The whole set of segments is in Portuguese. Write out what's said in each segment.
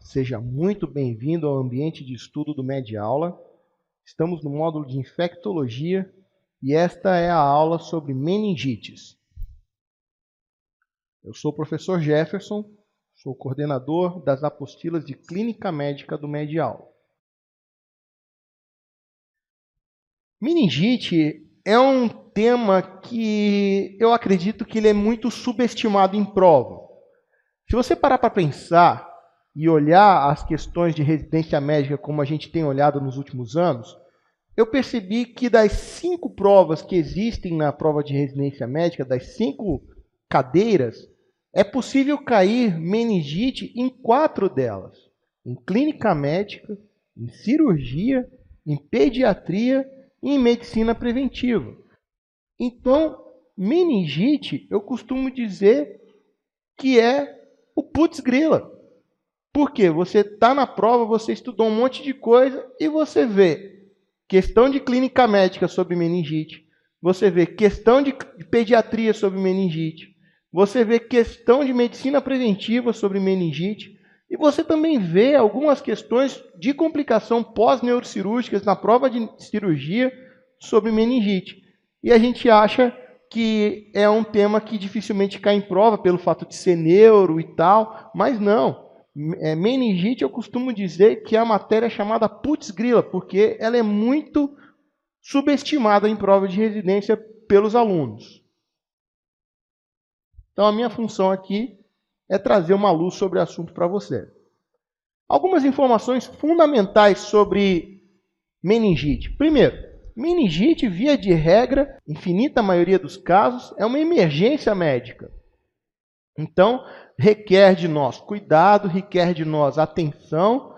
Seja muito bem-vindo ao ambiente de estudo do Med-Aula. Estamos no módulo de infectologia e esta é a aula sobre meningites. Eu sou o professor Jefferson, sou coordenador das apostilas de Clínica Médica do Med-Aula. Meningite é um tema que eu acredito que ele é muito subestimado em prova. Se você parar para pensar e olhar as questões de residência médica como a gente tem olhado nos últimos anos, eu percebi que das 5 provas que existem na prova de residência médica, das 5 cadeiras, é possível cair meningite em 4 delas. Em clínica médica, em cirurgia, em pediatria e em medicina preventiva. Então, meningite, eu costumo dizer que é o putz grila. Por quê? Você está na prova, você estudou um monte de coisa e você vê questão de clínica médica sobre meningite, você vê questão de pediatria sobre meningite, você vê questão de medicina preventiva sobre meningite e você também vê algumas questões de complicação pós-neurocirúrgicas na prova de cirurgia sobre meningite. E a gente acha que é um tema que dificilmente cai em prova pelo fato de ser neuro e tal, mas não. Meningite, eu costumo dizer que é a matéria chamada putz grila, porque ela é muito subestimada em prova de residência pelos alunos. Então, a minha função aqui é trazer uma luz sobre o assunto para você. Algumas informações fundamentais sobre meningite. Primeiro, meningite, via de regra, infinita maioria dos casos, é uma emergência médica. Então, requer de nós cuidado, requer de nós atenção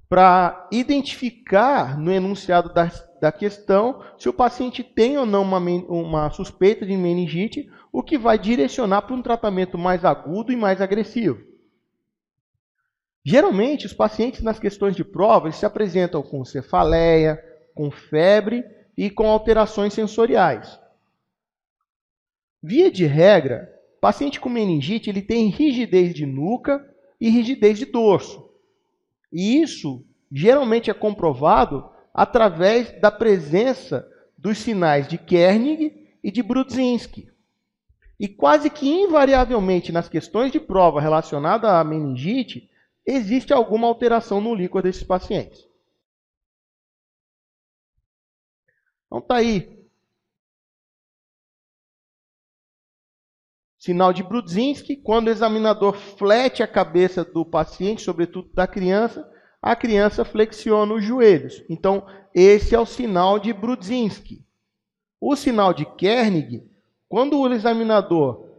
para identificar no enunciado da questão se o paciente tem ou não uma suspeita de meningite, o que vai direcionar para um tratamento mais agudo e mais agressivo. Geralmente, os pacientes nas questões de prova se apresentam com cefaleia, com febre e com alterações sensoriais. Via de regra, o paciente com meningite ele tem rigidez de nuca e rigidez de dorso. E isso geralmente é comprovado através da presença dos sinais de Kernig e de Brudzinski. E quase que invariavelmente nas questões de prova relacionadas à meningite, existe alguma alteração no líquor desses pacientes. Então está aí. Sinal de Brudzinski, quando o examinador flete a cabeça do paciente, sobretudo da criança, a criança flexiona os joelhos. Então, esse é o sinal de Brudzinski. O sinal de Kernig, quando o examinador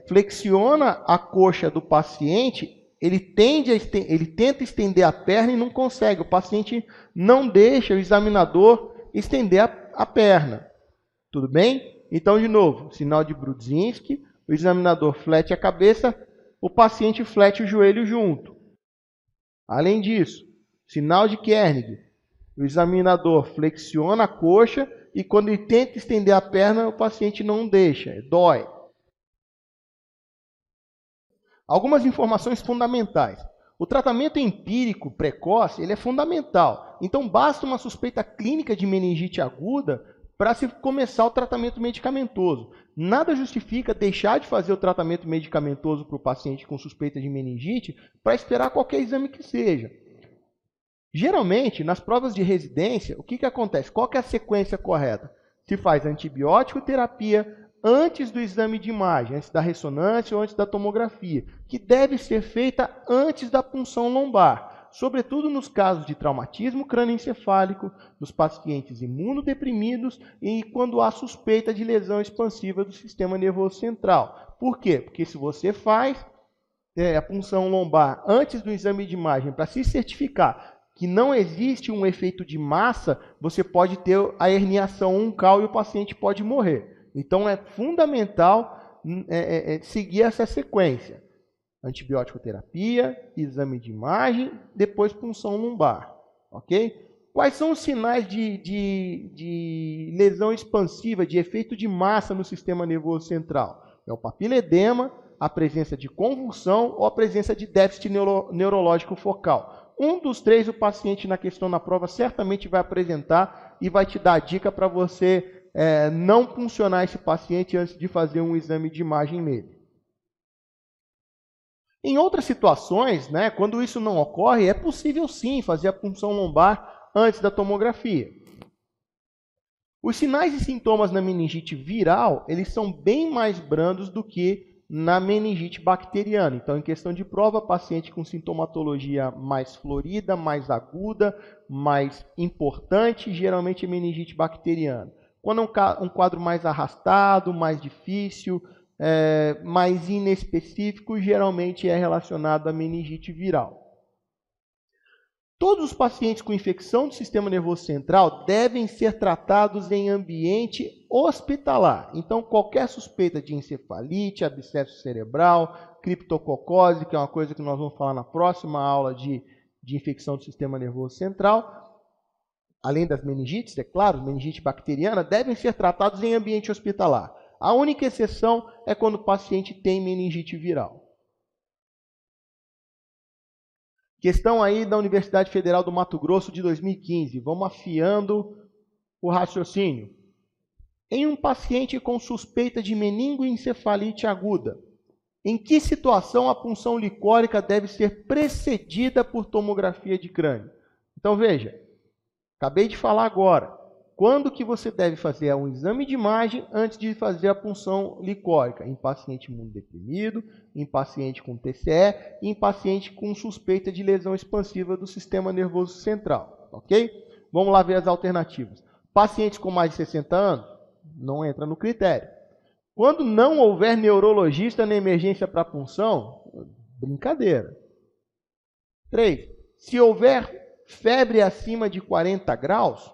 flexiona a coxa do paciente, ele tenta estender a perna e não consegue. O paciente não deixa o examinador estender a perna. Tudo bem? Então, de novo, sinal de Brudzinski, o examinador flete a cabeça, o paciente flete o joelho junto. Além disso, sinal de Kernig, o examinador flexiona a coxa e quando ele tenta estender a perna, o paciente não deixa, dói. Algumas informações fundamentais. O tratamento empírico precoce ele é fundamental. Então, basta uma suspeita clínica de meningite aguda para se começar o tratamento medicamentoso. Nada justifica deixar de fazer o tratamento medicamentoso para o paciente com suspeita de meningite para esperar qualquer exame que seja. Geralmente, nas provas de residência, o que acontece? Qual que é a sequência correta? Se faz antibiótico terapia antes do exame de imagem, antes da ressonância ou antes da tomografia, que deve ser feita antes da punção lombar, sobretudo nos casos de traumatismo crânioencefálico, dos pacientes imunodeprimidos e quando há suspeita de lesão expansiva do sistema nervoso central. Por quê? Porque se você faz a punção lombar antes do exame de imagem para se certificar que não existe um efeito de massa, você pode ter a herniação uncal e o paciente pode morrer. Então, é fundamental seguir essa sequência. Antibiótico terapia, exame de imagem, depois punção lombar. Ok? Quais são os sinais de lesão expansiva, de efeito de massa no sistema nervoso central? É o papiledema, a presença de convulsão ou a presença de déficit neurológico focal. Um dos três, o paciente na questão na prova certamente vai apresentar e vai te dar a dica para você não puncionar esse paciente antes de fazer um exame de imagem nele. Em outras situações, né, quando isso não ocorre, é possível sim fazer a punção lombar antes da tomografia. Os sinais e sintomas na meningite viral, eles são bem mais brandos do que na meningite bacteriana. Então, em questão de prova, paciente com sintomatologia mais florida, mais aguda, mais importante, geralmente é meningite bacteriana. Quando é um quadro mais arrastado, mais difícil, mais inespecífico, geralmente é relacionado à meningite viral. Todos os pacientes com infecção do sistema nervoso central devem ser tratados em ambiente hospitalar. Então, qualquer suspeita de encefalite, abscesso cerebral, criptococose, que é uma coisa que nós vamos falar na próxima aula de infecção do sistema nervoso central, além das meningites, é claro, meningite bacteriana, devem ser tratados em ambiente hospitalar. A única exceção é quando o paciente tem meningite viral. Questão aí da Universidade Federal do Mato Grosso de 2015. Vamos afiando o raciocínio. Em um paciente com suspeita de meningoencefalite aguda, em que situação a punção licórica deve ser precedida por tomografia de crânio? Então veja, acabei de falar agora. Quando que você deve fazer um exame de imagem antes de fazer a punção licórica? Em paciente imunodeprimido, em paciente com TCE e em paciente com suspeita de lesão expansiva do sistema nervoso central, ok? Vamos lá ver as alternativas. Pacientes com mais de 60 anos, não entra no critério. Quando não houver neurologista na emergência para punção, brincadeira. 3. Se houver febre acima de 40 graus,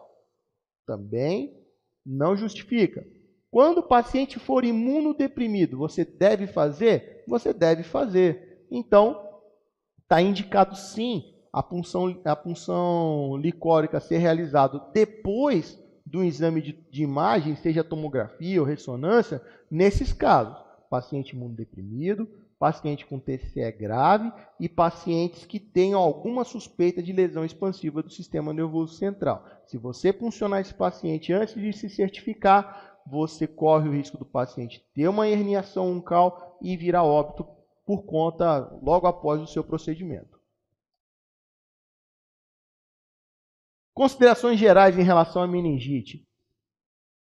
também não justifica. Quando o paciente for imunodeprimido, você deve fazer? Você deve fazer. Então, está indicado sim a punção licórica ser realizada depois do exame de imagem, seja tomografia ou ressonância, nesses casos. Paciente imunodeprimido, paciente com TCE grave e pacientes que tenham alguma suspeita de lesão expansiva do sistema nervoso central. Se você puncionar esse paciente antes de se certificar, você corre o risco do paciente ter uma herniação uncal e vir a óbito por conta logo após o seu procedimento. Considerações gerais em relação à meningite.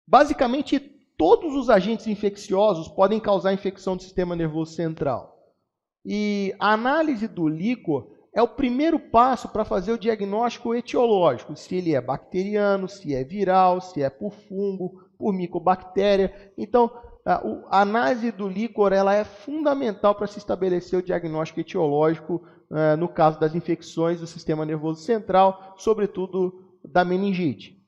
Basicamente, todos os agentes infecciosos podem causar infecção do sistema nervoso central. E a análise do líquor é o primeiro passo para fazer o diagnóstico etiológico, se ele é bacteriano, se é viral, se é por fungo, por micobactéria. Então, a análise do líquor ela é fundamental para se estabelecer o diagnóstico etiológico no caso das infecções do sistema nervoso central, sobretudo da meningite.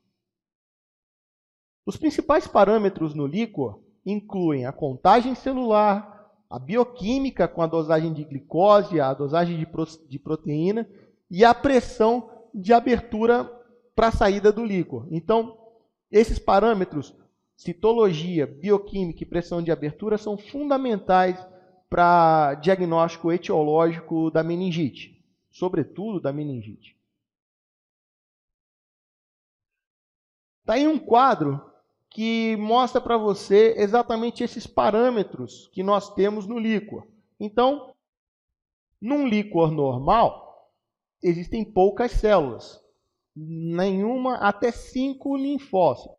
Os principais parâmetros no líquor incluem a contagem celular, a bioquímica com a dosagem de glicose, a dosagem de proteína e a pressão de abertura para a saída do líquor. Então, esses parâmetros, citologia, bioquímica e pressão de abertura, são fundamentais para diagnóstico etiológico da meningite, sobretudo da meningite. Está aí um quadro que mostra para você exatamente esses parâmetros que nós temos no líquor. Então, num líquor normal, existem poucas células, nenhuma até 5 linfócitos.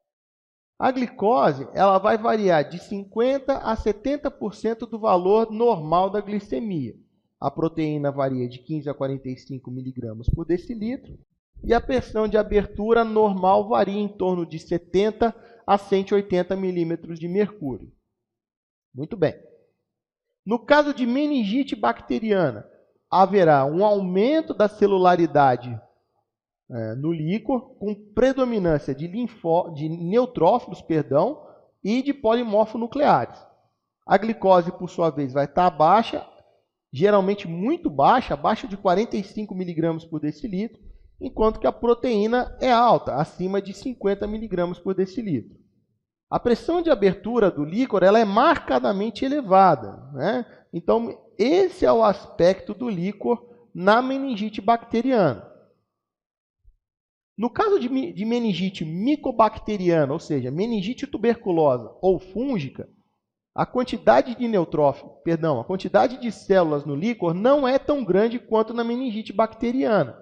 A glicose ela vai variar de 50% a 70% do valor normal da glicemia. A proteína varia de 15 a 45 mg por decilitro. E a pressão de abertura normal varia em torno de 70 a 180 milímetros de mercúrio. Muito bem. No caso de meningite bacteriana, haverá um aumento da celularidade no líquor, com predominância de neutrófilos, e de polimorfonucleares. A glicose, por sua vez, vai estar baixa, geralmente muito baixa, abaixo de 45 mg por decilitro, enquanto que a proteína é alta, acima de 50 mg por decilitro. A pressão de abertura do líquor ela é marcadamente elevada, né? Então, esse é o aspecto do líquor na meningite bacteriana. No caso de meningite micobacteriana, ou seja, meningite tuberculosa ou fúngica, a quantidade de neutrófilos, a quantidade de células no líquor não é tão grande quanto na meningite bacteriana.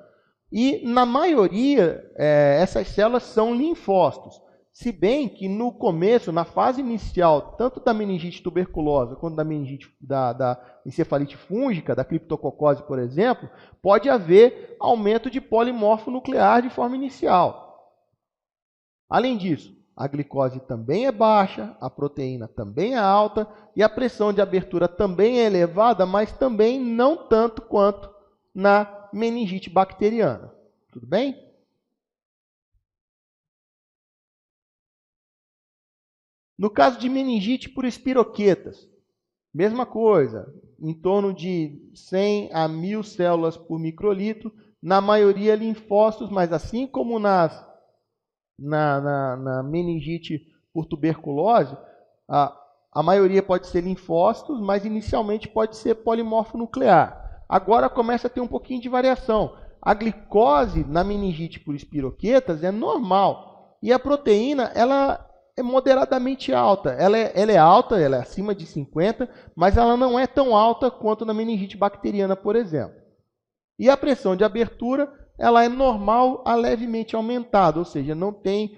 E, na maioria, essas células são linfócitos. Se bem que no começo, na fase inicial, tanto da meningite tuberculosa quanto da meningite da encefalite fúngica, da criptococose, por exemplo, pode haver aumento de polimorfo nuclear de forma inicial. Além disso, a glicose também é baixa, a proteína também é alta e a pressão de abertura também é elevada, mas também não tanto quanto na meningite bacteriana. Tudo bem? No caso de meningite por espiroquetas, mesma coisa, em torno de 100 a 1.000 células por microlitro, na maioria linfócitos, mas assim como na meningite por tuberculose, a maioria pode ser linfócitos, mas inicialmente pode ser polimorfo nuclear. Agora começa a ter um pouquinho de variação. A glicose na meningite por espiroquetas é normal e a proteína ela é moderadamente alta. Ela é alta, ela é acima de 50, mas ela não é tão alta quanto na meningite bacteriana, por exemplo. E a pressão de abertura ela é normal a levemente aumentada, ou seja, não tem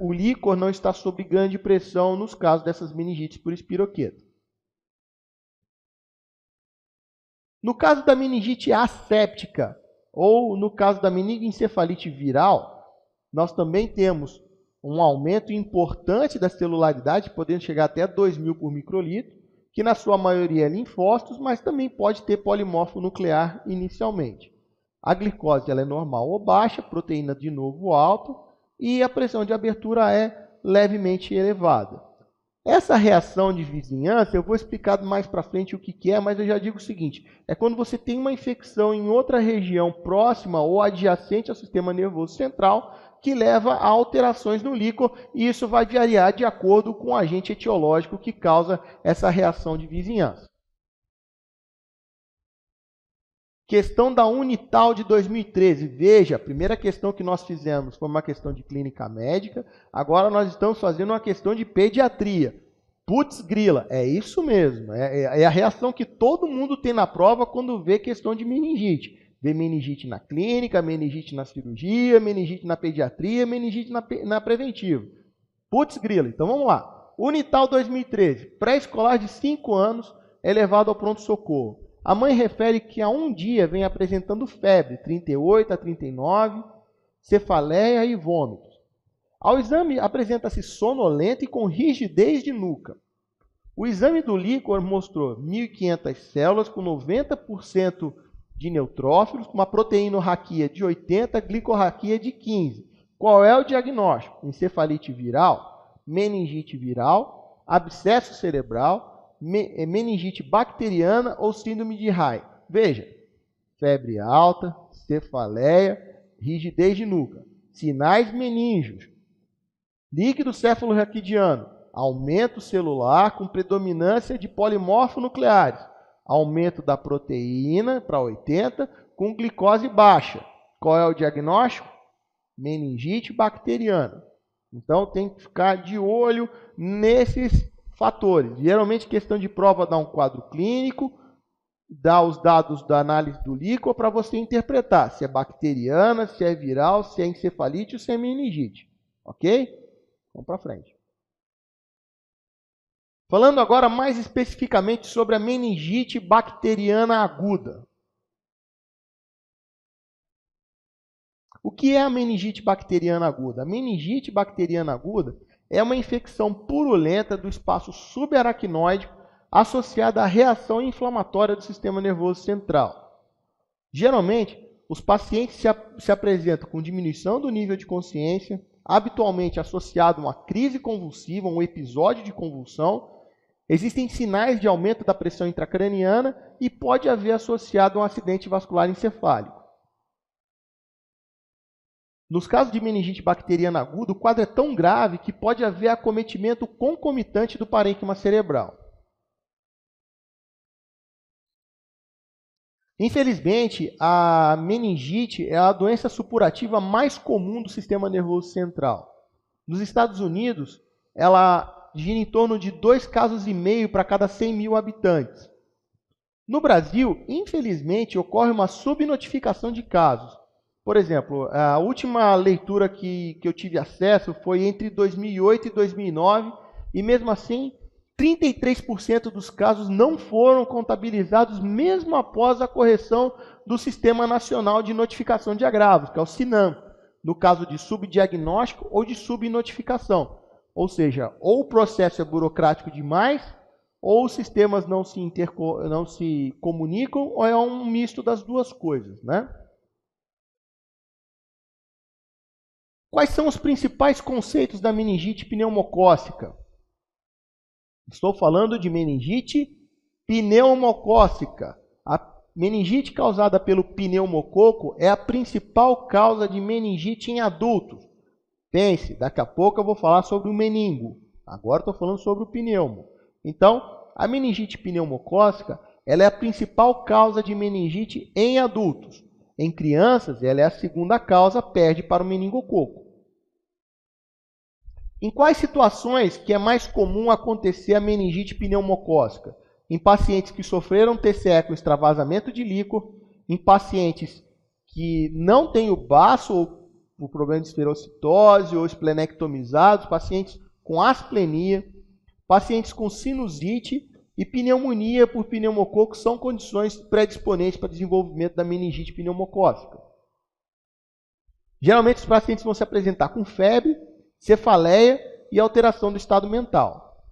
o líquor não está sob grande pressão nos casos dessas meningites por espiroqueta. No caso da meningite asséptica, ou no caso da meningoencefalite viral, nós também temos um aumento importante da celularidade, podendo chegar até 2.000 por microlitro, que na sua maioria é linfócitos, mas também pode ter polimorfo nuclear inicialmente. A glicose ela é normal ou baixa, proteína de novo alta, e a pressão de abertura é levemente elevada. Essa reação de vizinhança, eu vou explicar mais para frente o que é, mas eu já digo o seguinte, é quando você tem uma infecção em outra região próxima ou adjacente ao sistema nervoso central, que leva a alterações no líquor, e isso vai variar de acordo com o agente etiológico que causa essa reação de vizinhança. Questão da Unital de 2013. Veja, a primeira questão que nós fizemos foi uma questão de clínica médica, agora nós estamos fazendo uma questão de pediatria. Putz grila, é isso mesmo, é a reação que todo mundo tem na prova quando vê questão de meningite. Vê meningite na clínica, meningite na cirurgia, meningite na pediatria, meningite na preventiva. Putz grila, então vamos lá. Unital 2013, pré-escolar de 5 anos é levado ao pronto-socorro. A mãe refere que há um dia vem apresentando febre, 38 a 39, cefaleia e vômitos. Ao exame, apresenta-se sonolenta e com rigidez de nuca. O exame do líquor mostrou 1.500 células com 90% de neutrófilos, com uma proteinorraquia de 80, glicorraquia de 15. Qual é o diagnóstico? Encefalite viral, meningite viral, abscesso cerebral, meningite bacteriana ou síndrome de Raynaud. Veja, febre alta, cefaleia, rigidez de nuca, sinais meníngeos, líquido cefalorraquidiano, aumento celular com predominância de polimorfonucleares, aumento da proteína para 80 com glicose baixa. Qual é o diagnóstico? Meningite bacteriana. Então tem que ficar de olho nesses fatores. Geralmente, questão de prova dá um quadro clínico, dá os dados da análise do líquor para você interpretar se é bacteriana, se é viral, se é encefalite ou se é meningite. Ok? Vamos para frente. Falando agora mais especificamente sobre a meningite bacteriana aguda. O que é a meningite bacteriana aguda? A meningite bacteriana aguda é uma infecção purulenta do espaço subaracnoide associada à reação inflamatória do sistema nervoso central. Geralmente, os pacientes se apresentam com diminuição do nível de consciência, habitualmente associado a uma crise convulsiva, um episódio de convulsão. Existem sinais de aumento da pressão intracraniana e pode haver associado a um acidente vascular encefálico. Nos casos de meningite bacteriana aguda, o quadro é tão grave que pode haver acometimento concomitante do parênquima cerebral. Infelizmente, a meningite é a doença supurativa mais comum do sistema nervoso central. Nos Estados Unidos, ela gira em torno de 2,5 casos para cada 100 mil habitantes. No Brasil, infelizmente, ocorre uma subnotificação de casos. Por exemplo, a última leitura que eu tive acesso foi entre 2008 e 2009, e mesmo assim, 33% dos casos não foram contabilizados mesmo após a correção do Sistema Nacional de Notificação de Agravos, que é o SINAM, no caso de subdiagnóstico ou de subnotificação. Ou seja, ou o processo é burocrático demais, ou os sistemas não se comunicam, ou é um misto das duas coisas, né? Quais são os principais conceitos da meningite pneumocócica? Estou falando de meningite pneumocócica. A meningite causada pelo pneumococo é a principal causa de meningite em adultos. Pense, daqui a pouco eu vou falar sobre o meningo. Agora estou falando sobre o pneumo. Então, a meningite pneumocócica ela é a principal causa de meningite em adultos. Em crianças, ela é a segunda causa, perde para o meningococo. Em quais situações que é mais comum acontecer a meningite pneumocócica? Em pacientes que sofreram TCE com extravasamento de líquor, em pacientes que não têm o baço ou o problema de esferocitose ou esplenectomizados, pacientes com asplenia, pacientes com sinusite e pneumonia por pneumococo são condições predisponentes para o desenvolvimento da meningite pneumocócica. Geralmente os pacientes vão se apresentar com febre, cefaleia e alteração do estado mental.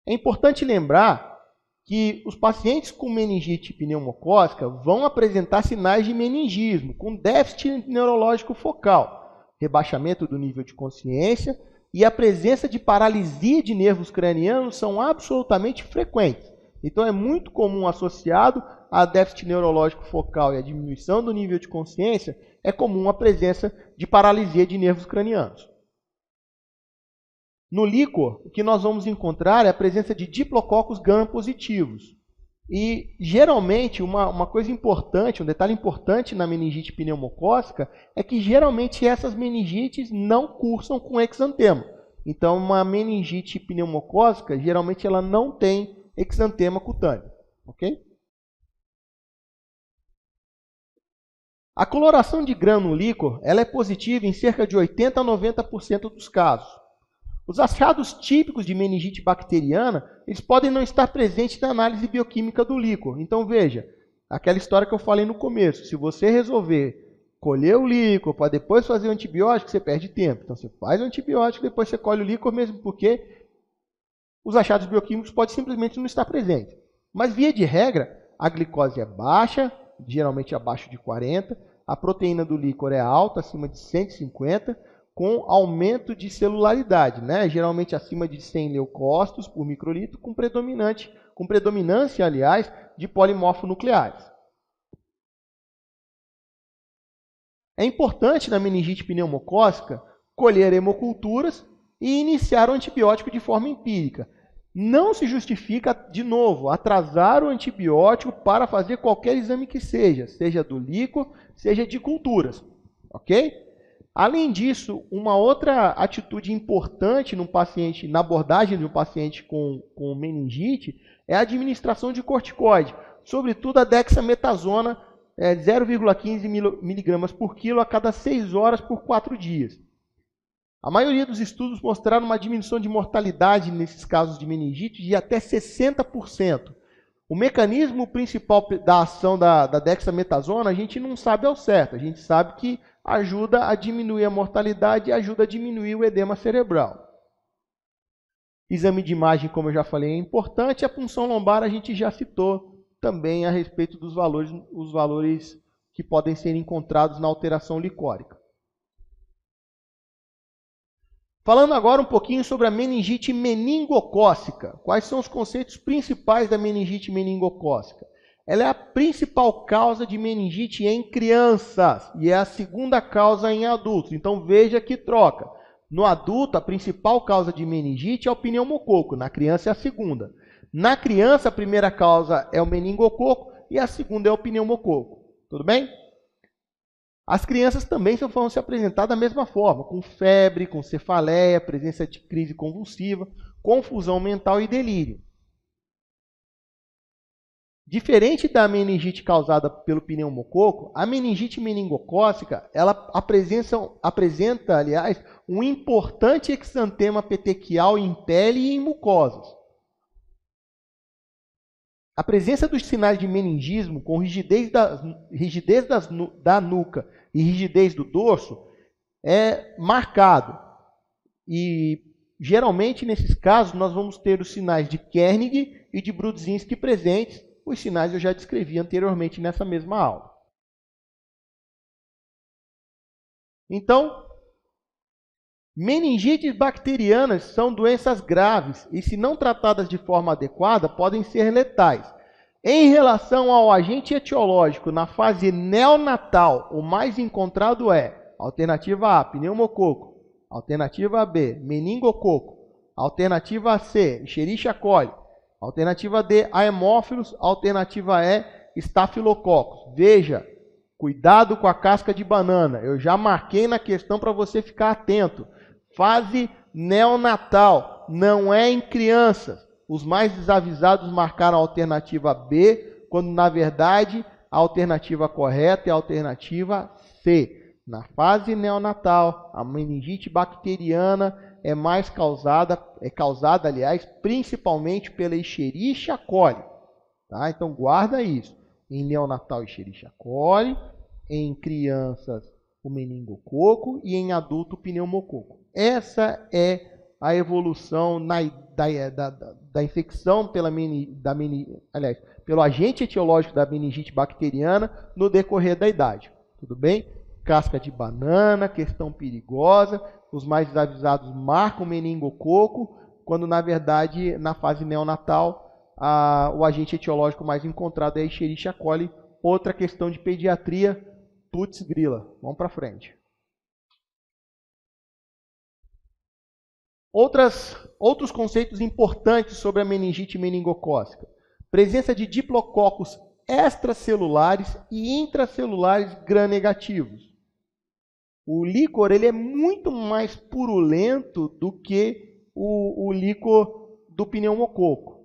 É importante lembrar que os pacientes com meningite pneumocócica vão apresentar sinais de meningismo, com déficit neurológico focal, rebaixamento do nível de consciência e a presença de paralisia de nervos cranianos são absolutamente frequentes. Então é muito comum associado a déficit neurológico focal e a diminuição do nível de consciência, é comum a presença de paralisia de nervos cranianos. No líquor, o que nós vamos encontrar é a presença de diplococos gram-positivos. E, geralmente, uma coisa importante, um detalhe importante na meningite pneumocócica é que, geralmente, essas meningites não cursam com exantema. Então, uma meningite pneumocócica, geralmente, ela não tem exantema cutâneo. Ok? A coloração de gram no líquor ela é positiva em cerca de 80% a 90% dos casos. Os achados típicos de meningite bacteriana, eles podem não estar presentes na análise bioquímica do líquor. Então, veja, aquela história que eu falei no começo, se você resolver colher o líquor para depois fazer o antibiótico, você perde tempo. Então, você faz o antibiótico, depois você colhe o líquor, mesmo porque os achados bioquímicos podem simplesmente não estar presentes. Mas, via de regra, a glicose é baixa, geralmente abaixo de 40, a proteína do líquor é alta, acima de 150, com aumento de celularidade, né? Geralmente acima de 100 leucócitos por microlitro, com predominância, aliás, de polimorfonucleares. É importante na meningite pneumocócica colher hemoculturas e iniciar o antibiótico de forma empírica. Não se justifica, de novo, atrasar o antibiótico para fazer qualquer exame que seja do líquor, seja de culturas, ok? Além disso, uma outra atitude importante no paciente, na abordagem de um paciente com meningite é a administração de corticoide, sobretudo a dexametasona, 0,15 mg por quilo a cada 6 horas por 4 dias. A maioria dos estudos mostraram uma diminuição de mortalidade nesses casos de meningite de até 60%. O mecanismo principal da ação da dexametasona a gente não sabe ao certo, a gente sabe que ajuda a diminuir a mortalidade e ajuda a diminuir o edema cerebral. Exame de imagem, como eu já falei, é importante. A punção lombar a gente já citou também a respeito dos valores, os valores que podem ser encontrados na alteração licórica. Falando agora um pouquinho sobre a meningite meningocócica. Quais são os conceitos principais da meningite meningocócica? Ela é a principal causa de meningite em crianças e é a segunda causa em adultos. Então veja que troca. No adulto, a principal causa de meningite é o pneumococo, na criança é a segunda. Na criança, a primeira causa é o meningococo e a segunda é o pneumococo. Tudo bem? As crianças também vão se apresentar da mesma forma, com febre, com cefaleia, presença de crise convulsiva, confusão mental e delírio. Diferente da meningite causada pelo pneumococo, a meningite meningocócica, ela apresenta, aliás, um importante exantema petequial em pele e em mucosas. A presença dos sinais de meningismo, com rigidez da nuca e rigidez do dorso, é marcado. E, geralmente, nesses casos, nós vamos ter os sinais de Kernig e de Brudzinski presentes. Os sinais eu já descrevi anteriormente nessa mesma aula. Então, meningites bacterianas são doenças graves e, se não tratadas de forma adequada, podem ser letais. Em relação ao agente etiológico, na fase neonatal, o mais encontrado é alternativa A, pneumococo, alternativa B, meningococo, alternativa C, Escherichia coli, alternativa D, Haemophilus, alternativa E, Staphylococcus. Veja, cuidado com a casca de banana. Eu já marquei na questão para você ficar atento. Fase neonatal, não é em crianças. Os mais desavisados marcaram a alternativa B, quando na verdade a alternativa correta é a alternativa C. Na fase neonatal, a meningite bacteriana é causada, aliás, principalmente pela Escherichia coli. Tá? Então, guarda isso. Em neonatal, Escherichia coli. Em crianças, o meningococo. E em adulto, o pneumococo. Essa é a evolução da infecção pelo agente etiológico da meningite bacteriana no decorrer da idade. Tudo bem? Casca de banana, questão perigosa. Os mais desavisados marcam o meningococo, quando, na verdade, na fase neonatal, o agente etiológico mais encontrado é a Escherichia coli. Outra questão de pediatria, putz grila. Vamos para frente. Outros conceitos importantes sobre a meningite meningocócica. Presença de diplococos extracelulares e intracelulares gram-negativos. O líquor ele é muito mais purulento do que o líquor do pneumococo.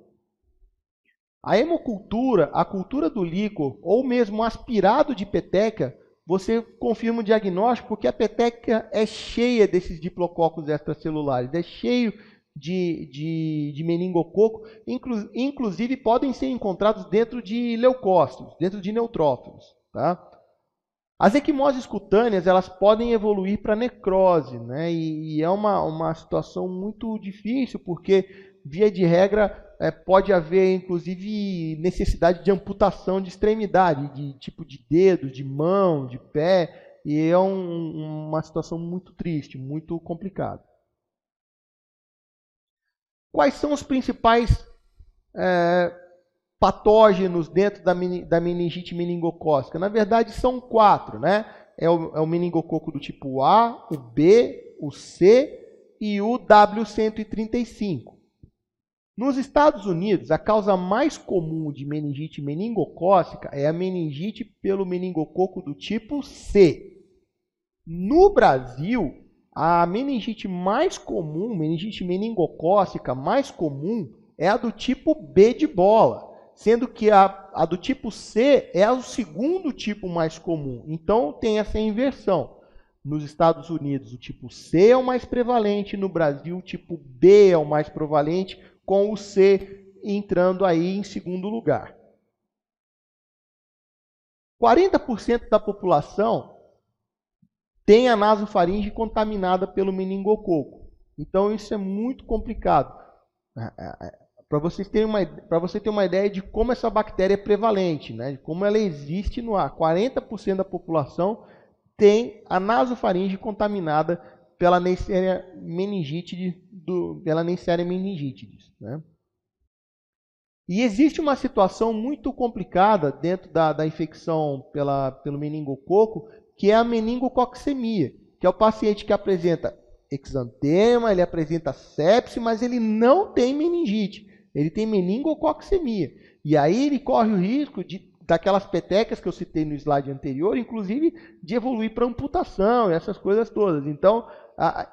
A hemocultura, a cultura do líquor, ou mesmo aspirado de peteca, você confirma o diagnóstico porque a peteca é cheia desses diplococos extracelulares, é cheio de meningococo, inclusive podem ser encontrados dentro de leucócitos, dentro de neutrófilos. Tá? As equimoses cutâneas elas podem evoluir para necrose, né? E é uma situação muito difícil, porque, via de regra, pode haver, inclusive, necessidade de amputação de extremidade, de tipo de dedo, de mão, de pé, e é uma situação muito triste, muito complicada. Quais são os principais patógenos dentro da meningite meningocócica? Na verdade, são 4, né? É o meningococo do tipo A, o B, o C e o W135. Nos Estados Unidos, a causa mais comum de meningite meningocócica é a meningite pelo meningococo do tipo C. No Brasil, a meningite mais comum, meningite meningocócica mais comum, é a do tipo B de bola, sendo que a do tipo C é o segundo tipo mais comum. Então, tem essa inversão. Nos Estados Unidos, o tipo C é o mais prevalente, no Brasil, o tipo B é o mais prevalente, com o C entrando aí em segundo lugar. 40% da população tem a nasofaringe contaminada pelo meningococo. Então, isso é muito complicado. Para você ter uma ideia de como essa bactéria é prevalente, né? De como ela existe no ar. 40% da população tem a nasofaringe contaminada pela Neisseria meningitidis, né? E existe uma situação muito complicada dentro da infecção pelo meningococo, que é a meningococcemia, que é o paciente que apresenta exantema, ele apresenta sepse, mas ele não tem meningite. ele tem meningococcemia. E aí ele corre o risco daquelas petecas que eu citei no slide anterior, inclusive de evoluir para amputação e essas coisas todas. Então,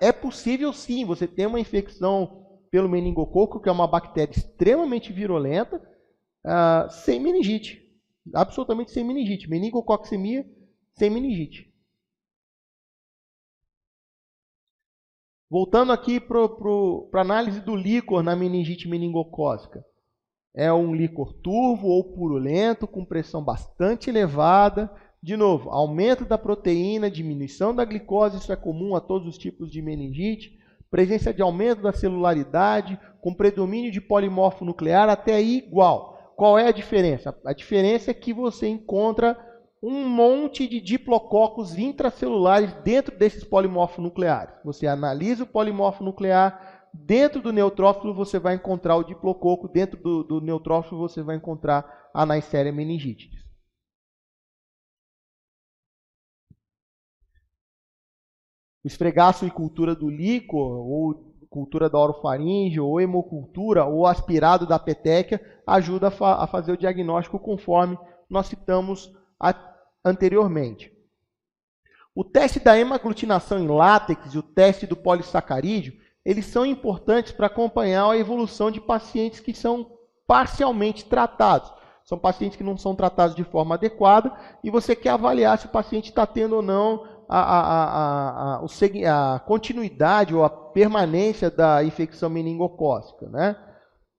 é possível sim você ter uma infecção pelo meningococo, que é uma bactéria extremamente virulenta, sem meningite. Absolutamente sem meningite. Meningococcemia sem meningite. Voltando aqui para a análise do líquor na meningite meningocócica. É um líquor turvo ou purulento, com pressão bastante elevada. De novo, aumento da proteína, diminuição da glicose, isso é comum a todos os tipos de meningite. Presença de aumento da celularidade, com predomínio de polimorfo nuclear, até aí igual. Qual é a diferença? A diferença é que você encontra um monte de diplococos intracelulares dentro desses polimorfos nucleares. Você analisa o polimorfo nuclear, dentro do neutrófilo você vai encontrar o diplococo, dentro do neutrófilo você vai encontrar a Neisseria meningitidis. O esfregaço e cultura do líquor, ou cultura da orofaringe, ou hemocultura, ou aspirado da petequia, ajuda a fazer o diagnóstico conforme nós citamos anteriormente. O teste da hemaglutinação em látex e o teste do polissacarídeo, eles são importantes para acompanhar a evolução de pacientes que são parcialmente tratados. São pacientes que não são tratados de forma adequada e você quer avaliar se o paciente está tendo ou não a continuidade ou a permanência da infecção meningocócica, né?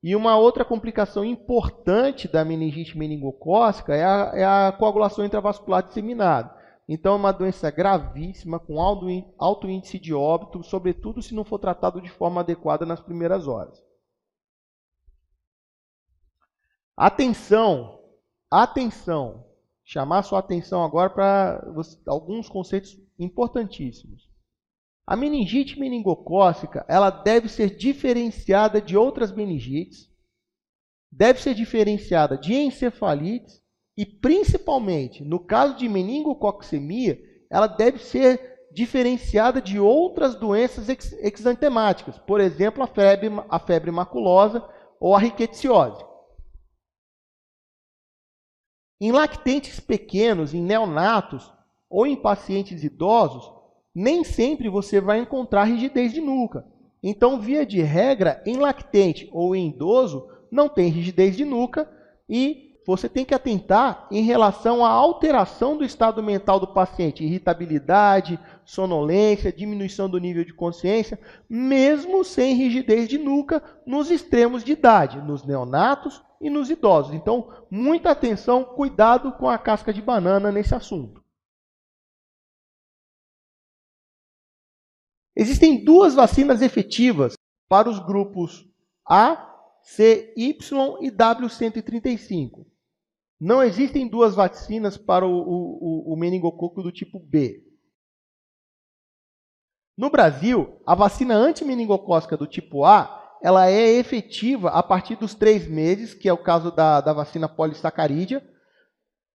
E uma outra complicação importante da meningite meningocócica é a coagulação intravascular disseminada. Então, é uma doença gravíssima, com alto índice de óbito, sobretudo se não for tratado de forma adequada nas primeiras horas. Atenção! Atenção! Chamar sua atenção agora para alguns conceitos importantíssimos. A meningite meningocócica, ela deve ser diferenciada de outras meningites, deve ser diferenciada de encefalites e, principalmente, no caso de meningococcemia, ela deve ser diferenciada de outras doenças exantemáticas, por exemplo, a febre maculosa ou a rickettsiose. Em lactentes pequenos, em neonatos ou em pacientes idosos, nem sempre você vai encontrar rigidez de nuca. Então, via de regra, em lactente ou em idoso, não tem rigidez de nuca e você tem que atentar em relação à alteração do estado mental do paciente, irritabilidade, sonolência, diminuição do nível de consciência, mesmo sem rigidez de nuca nos extremos de idade, nos neonatos e nos idosos. Então, muita atenção, cuidado com a casca de banana nesse assunto. Existem duas vacinas efetivas para os grupos A, C, Y e W135. Não existem duas vacinas para o meningococo do tipo B. No Brasil, a vacina antimeningocócica do tipo A, ela é efetiva a partir dos 3 meses, que é o caso da vacina polissacarídea,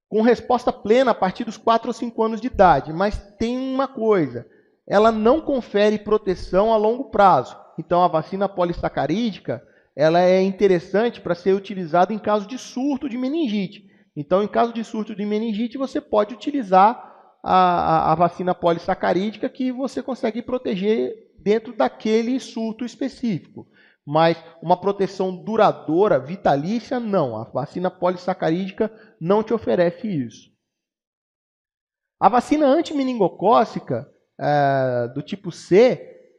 com resposta plena a partir dos 4 ou 5 anos de idade. Mas tem uma coisa, ela não confere proteção a longo prazo. Então, a vacina polissacarídica, ela é interessante para ser utilizada em caso de surto de meningite. Então, em caso de surto de meningite, você pode utilizar a vacina polissacarídica que você consegue proteger dentro daquele surto específico. Mas uma proteção duradoura, vitalícia, não. A vacina polissacarídica não te oferece isso. A vacina antimeningocócica do tipo C,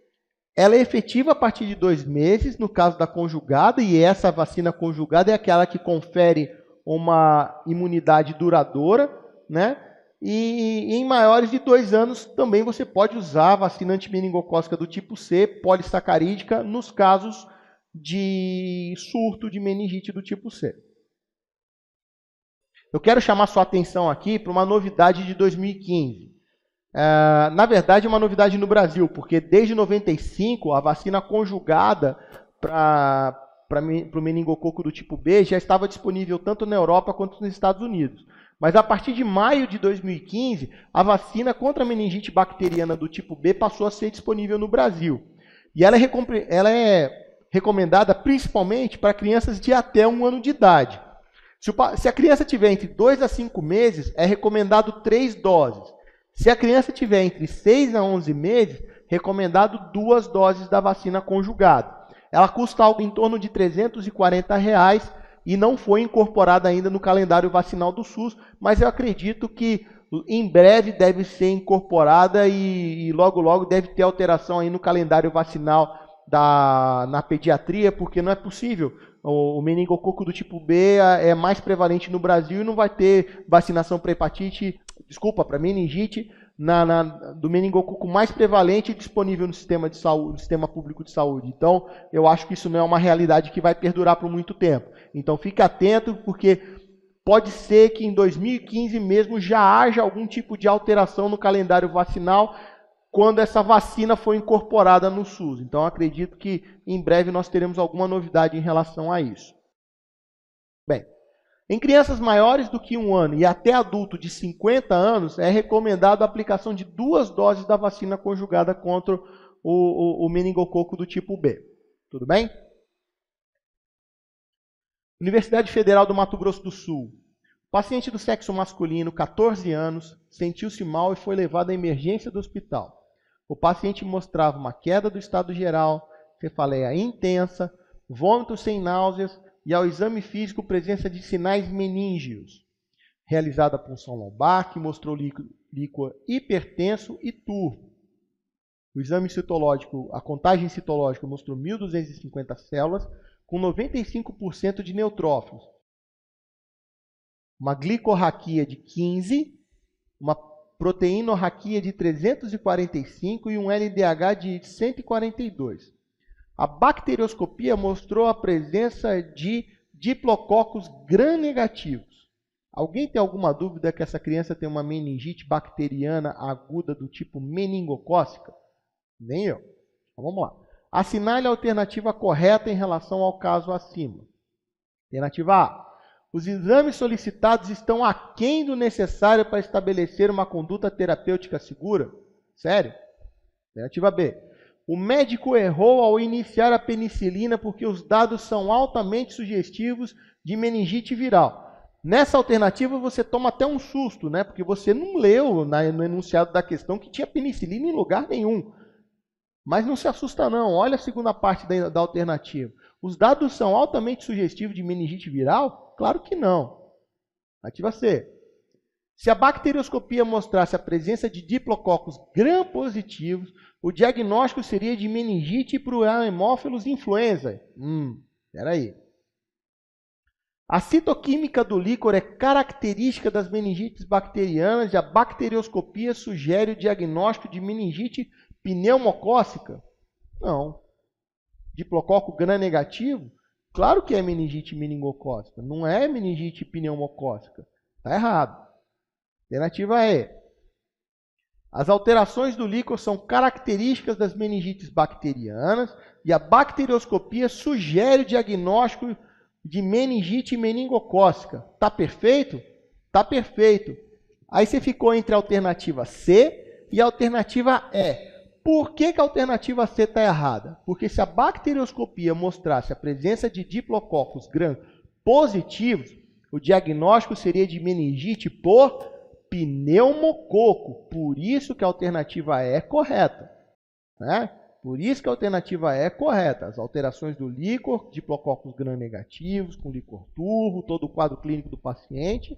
ela é efetiva a partir de 2 meses, no caso da conjugada, e essa vacina conjugada é aquela que confere uma imunidade duradoura, né? E em maiores de 2 anos também você pode usar a vacina antimeningocócica do tipo C, polissacarídica, nos casos de surto de meningite do tipo C. Eu quero chamar sua atenção aqui para uma novidade de 2015. Na verdade, é uma novidade no Brasil, porque desde 95 a vacina conjugada para o meningococo do tipo B já estava disponível tanto na Europa quanto nos Estados Unidos. Mas a partir de maio de 2015, a vacina contra a meningite bacteriana do tipo B passou a ser disponível no Brasil. E ela é recomendada principalmente para crianças de até 1 ano de idade. Se a criança tiver entre 2 a 5 meses, é recomendado 3 doses. Se a criança tiver entre 6 a 11 meses, recomendado 2 doses da vacina conjugada. Ela custa algo em torno de R$ 340 e não foi incorporada ainda no calendário vacinal do SUS, mas eu acredito que em breve deve ser incorporada e logo logo deve ter alteração aí no calendário vacinal na pediatria, porque não é possível. O meningococo do tipo B é mais prevalente no Brasil e não vai ter vacinação para para meningite do meningococo mais prevalente disponível no sistema de saúde, no sistema público de saúde. Então, eu acho que isso não é uma realidade que vai perdurar por muito tempo. Então, fique atento, porque pode ser que em 2015 mesmo já haja algum tipo de alteração no calendário vacinal quando essa vacina for incorporada no SUS. Então, acredito que em breve nós teremos alguma novidade em relação a isso. Bem, em crianças maiores do que 1 ano e até adulto de 50 anos, é recomendado a aplicação de 2 doses da vacina conjugada contra o meningococo do tipo B. Tudo bem? Universidade Federal do Mato Grosso do Sul. Paciente do sexo masculino, 14 anos, sentiu-se mal e foi levado à emergência do hospital. O paciente mostrava uma queda do estado geral, cefaleia intensa, vômitos sem náuseas e, ao exame físico, presença de sinais meníngeos. Realizada a punção lombar, que mostrou líquor hipertenso e turvo. O exame citológico, a contagem citológica mostrou 1.250 células, com 95% de neutrófilos. Uma glicorraquia de 15, uma proteinorraquia de 345 e um LDH de 142. A bacterioscopia mostrou a presença de diplococos gram-negativos. Alguém tem alguma dúvida que essa criança tem uma meningite bacteriana aguda do tipo meningocócica? Nem eu. Então, vamos lá. Assinale a alternativa correta em relação ao caso acima. Alternativa A. Os exames solicitados estão aquém do necessário para estabelecer uma conduta terapêutica segura? Sério? Alternativa B. O médico errou ao iniciar a penicilina porque os dados são altamente sugestivos de meningite viral. Nessa alternativa você toma até um susto, né? Porque você não leu no enunciado da questão que tinha penicilina em lugar nenhum. Mas não se assusta não, olha a segunda parte da alternativa. Os dados são altamente sugestivos de meningite viral? Claro que não. Alternativa C. Se a bacterioscopia mostrasse a presença de diplococos gram-positivos, o diagnóstico seria de meningite para o Haemophilus influenza. Peraí. A citoquímica do líquor é característica das meningites bacterianas e a bacterioscopia sugere o diagnóstico de meningite pneumocócica? Não. Diplococo gram-negativo? Claro que é meningite meningocócica, não é meningite pneumocócica. Está errado. Alternativa E. As alterações do líquor são características das meningites bacterianas e a bacterioscopia sugere o diagnóstico de meningite meningocócica. Está perfeito? Está perfeito. Aí você ficou entre a alternativa C e a alternativa E. Por que a alternativa C está errada? Porque se a bacterioscopia mostrasse a presença de diplococos gram-positivos, o diagnóstico seria de meningite por pneumococo. Por isso que a alternativa E é correta. Né? Por isso que a alternativa E é correta. As alterações do líquor, diplococos gram-negativos, com líquor turvo, todo o quadro clínico do paciente,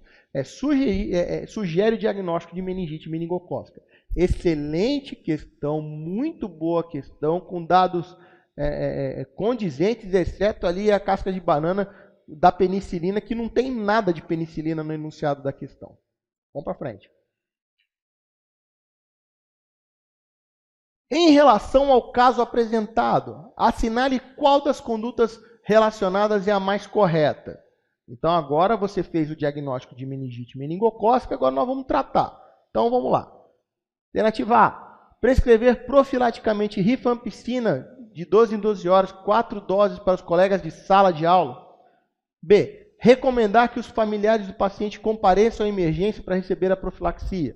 sugere o diagnóstico de meningite meningocócica. Excelente questão, muito boa questão, com dados condizentes, exceto ali a casca de banana da penicilina, que não tem nada de penicilina no enunciado da questão. Vamos para frente. Em relação ao caso apresentado, assinale qual das condutas relacionadas é a mais correta. Então, agora você fez o diagnóstico de meningite meningocócica, agora nós vamos tratar. Então, vamos lá. Alternativa A. Prescrever profilaticamente rifampicina de 12 em 12 horas, 4 doses para os colegas de sala de aula. B. Recomendar que os familiares do paciente compareçam à emergência para receber a profilaxia.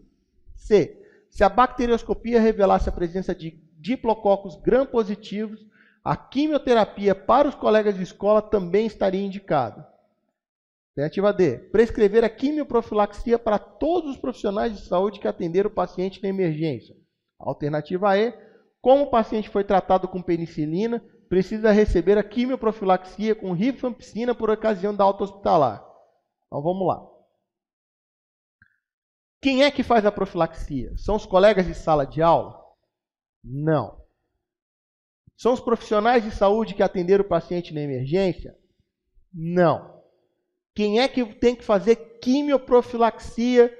C. Se a bacterioscopia revelasse a presença de diplococos gram-positivos, A quimioterapia para os colegas de escola também estaria indicada. Alternativa D. Prescrever a quimioprofilaxia para todos os profissionais de saúde que atenderam o paciente na emergência. Alternativa E. Como o paciente foi tratado com penicilina, precisa receber a quimioprofilaxia com rifampicina por ocasião da alta hospitalar. Então vamos lá. Quem é que faz a profilaxia? São os colegas de sala de aula? Não. São os profissionais de saúde que atenderam o paciente na emergência? Não. Quem é que tem que fazer quimioprofilaxia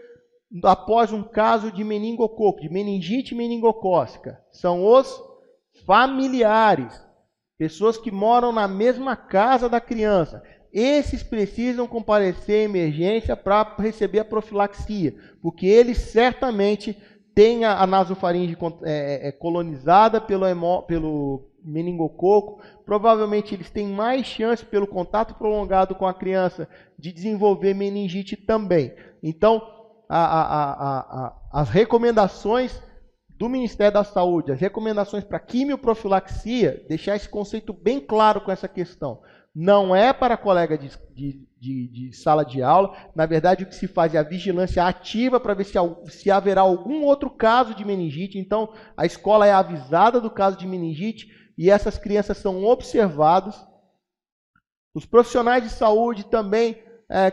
após um caso de meningococo, de meningite meningocócica? São os familiares, pessoas que moram na mesma casa da criança. Esses precisam comparecer à emergência para receber a profilaxia, porque eles certamente têm a nasofaringe colonizada pelo meningococo. Provavelmente eles têm mais chance, pelo contato prolongado com a criança, de desenvolver meningite também. Então, as recomendações do Ministério da Saúde, as recomendações para quimioprofilaxia, deixar esse conceito bem claro com essa questão. Não é para colega de sala de aula. Na verdade, o que se faz é a vigilância ativa para ver se haverá algum outro caso de meningite. Então, a escola é avisada do caso de meningite e essas crianças são observadas. Os profissionais de saúde também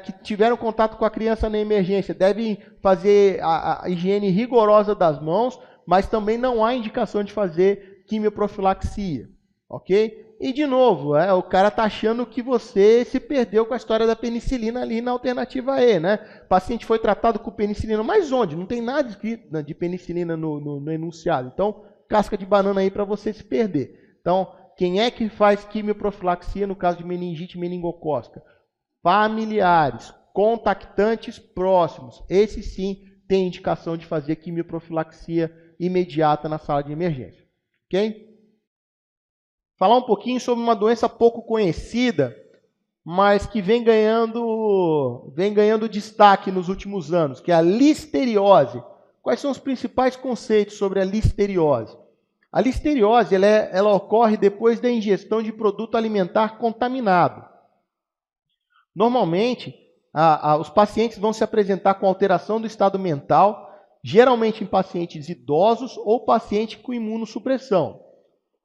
que tiveram contato com a criança na emergência devem fazer a higiene rigorosa das mãos, mas também não há indicação de fazer quimioprofilaxia, ok? E, de novo, o cara está achando que você se perdeu com a história da penicilina ali na alternativa E, né? O paciente foi tratado com penicilina, mas onde? Não tem nada escrito de penicilina no enunciado. Então, casca de banana aí para você se perder. Então, quem é que faz quimioprofilaxia no caso de meningite meningocócica? Familiares, contactantes próximos. Esses sim têm indicação de fazer quimioprofilaxia imediata na sala de emergência. Ok? Falar um pouquinho sobre uma doença pouco conhecida, mas que vem ganhando destaque nos últimos anos, que é a listeriose. Quais são os principais conceitos sobre a listeriose? A listeriose ela ocorre depois da ingestão de produto alimentar contaminado. Normalmente, os pacientes vão se apresentar com alteração do estado mental, geralmente em pacientes idosos ou pacientes com imunossupressão.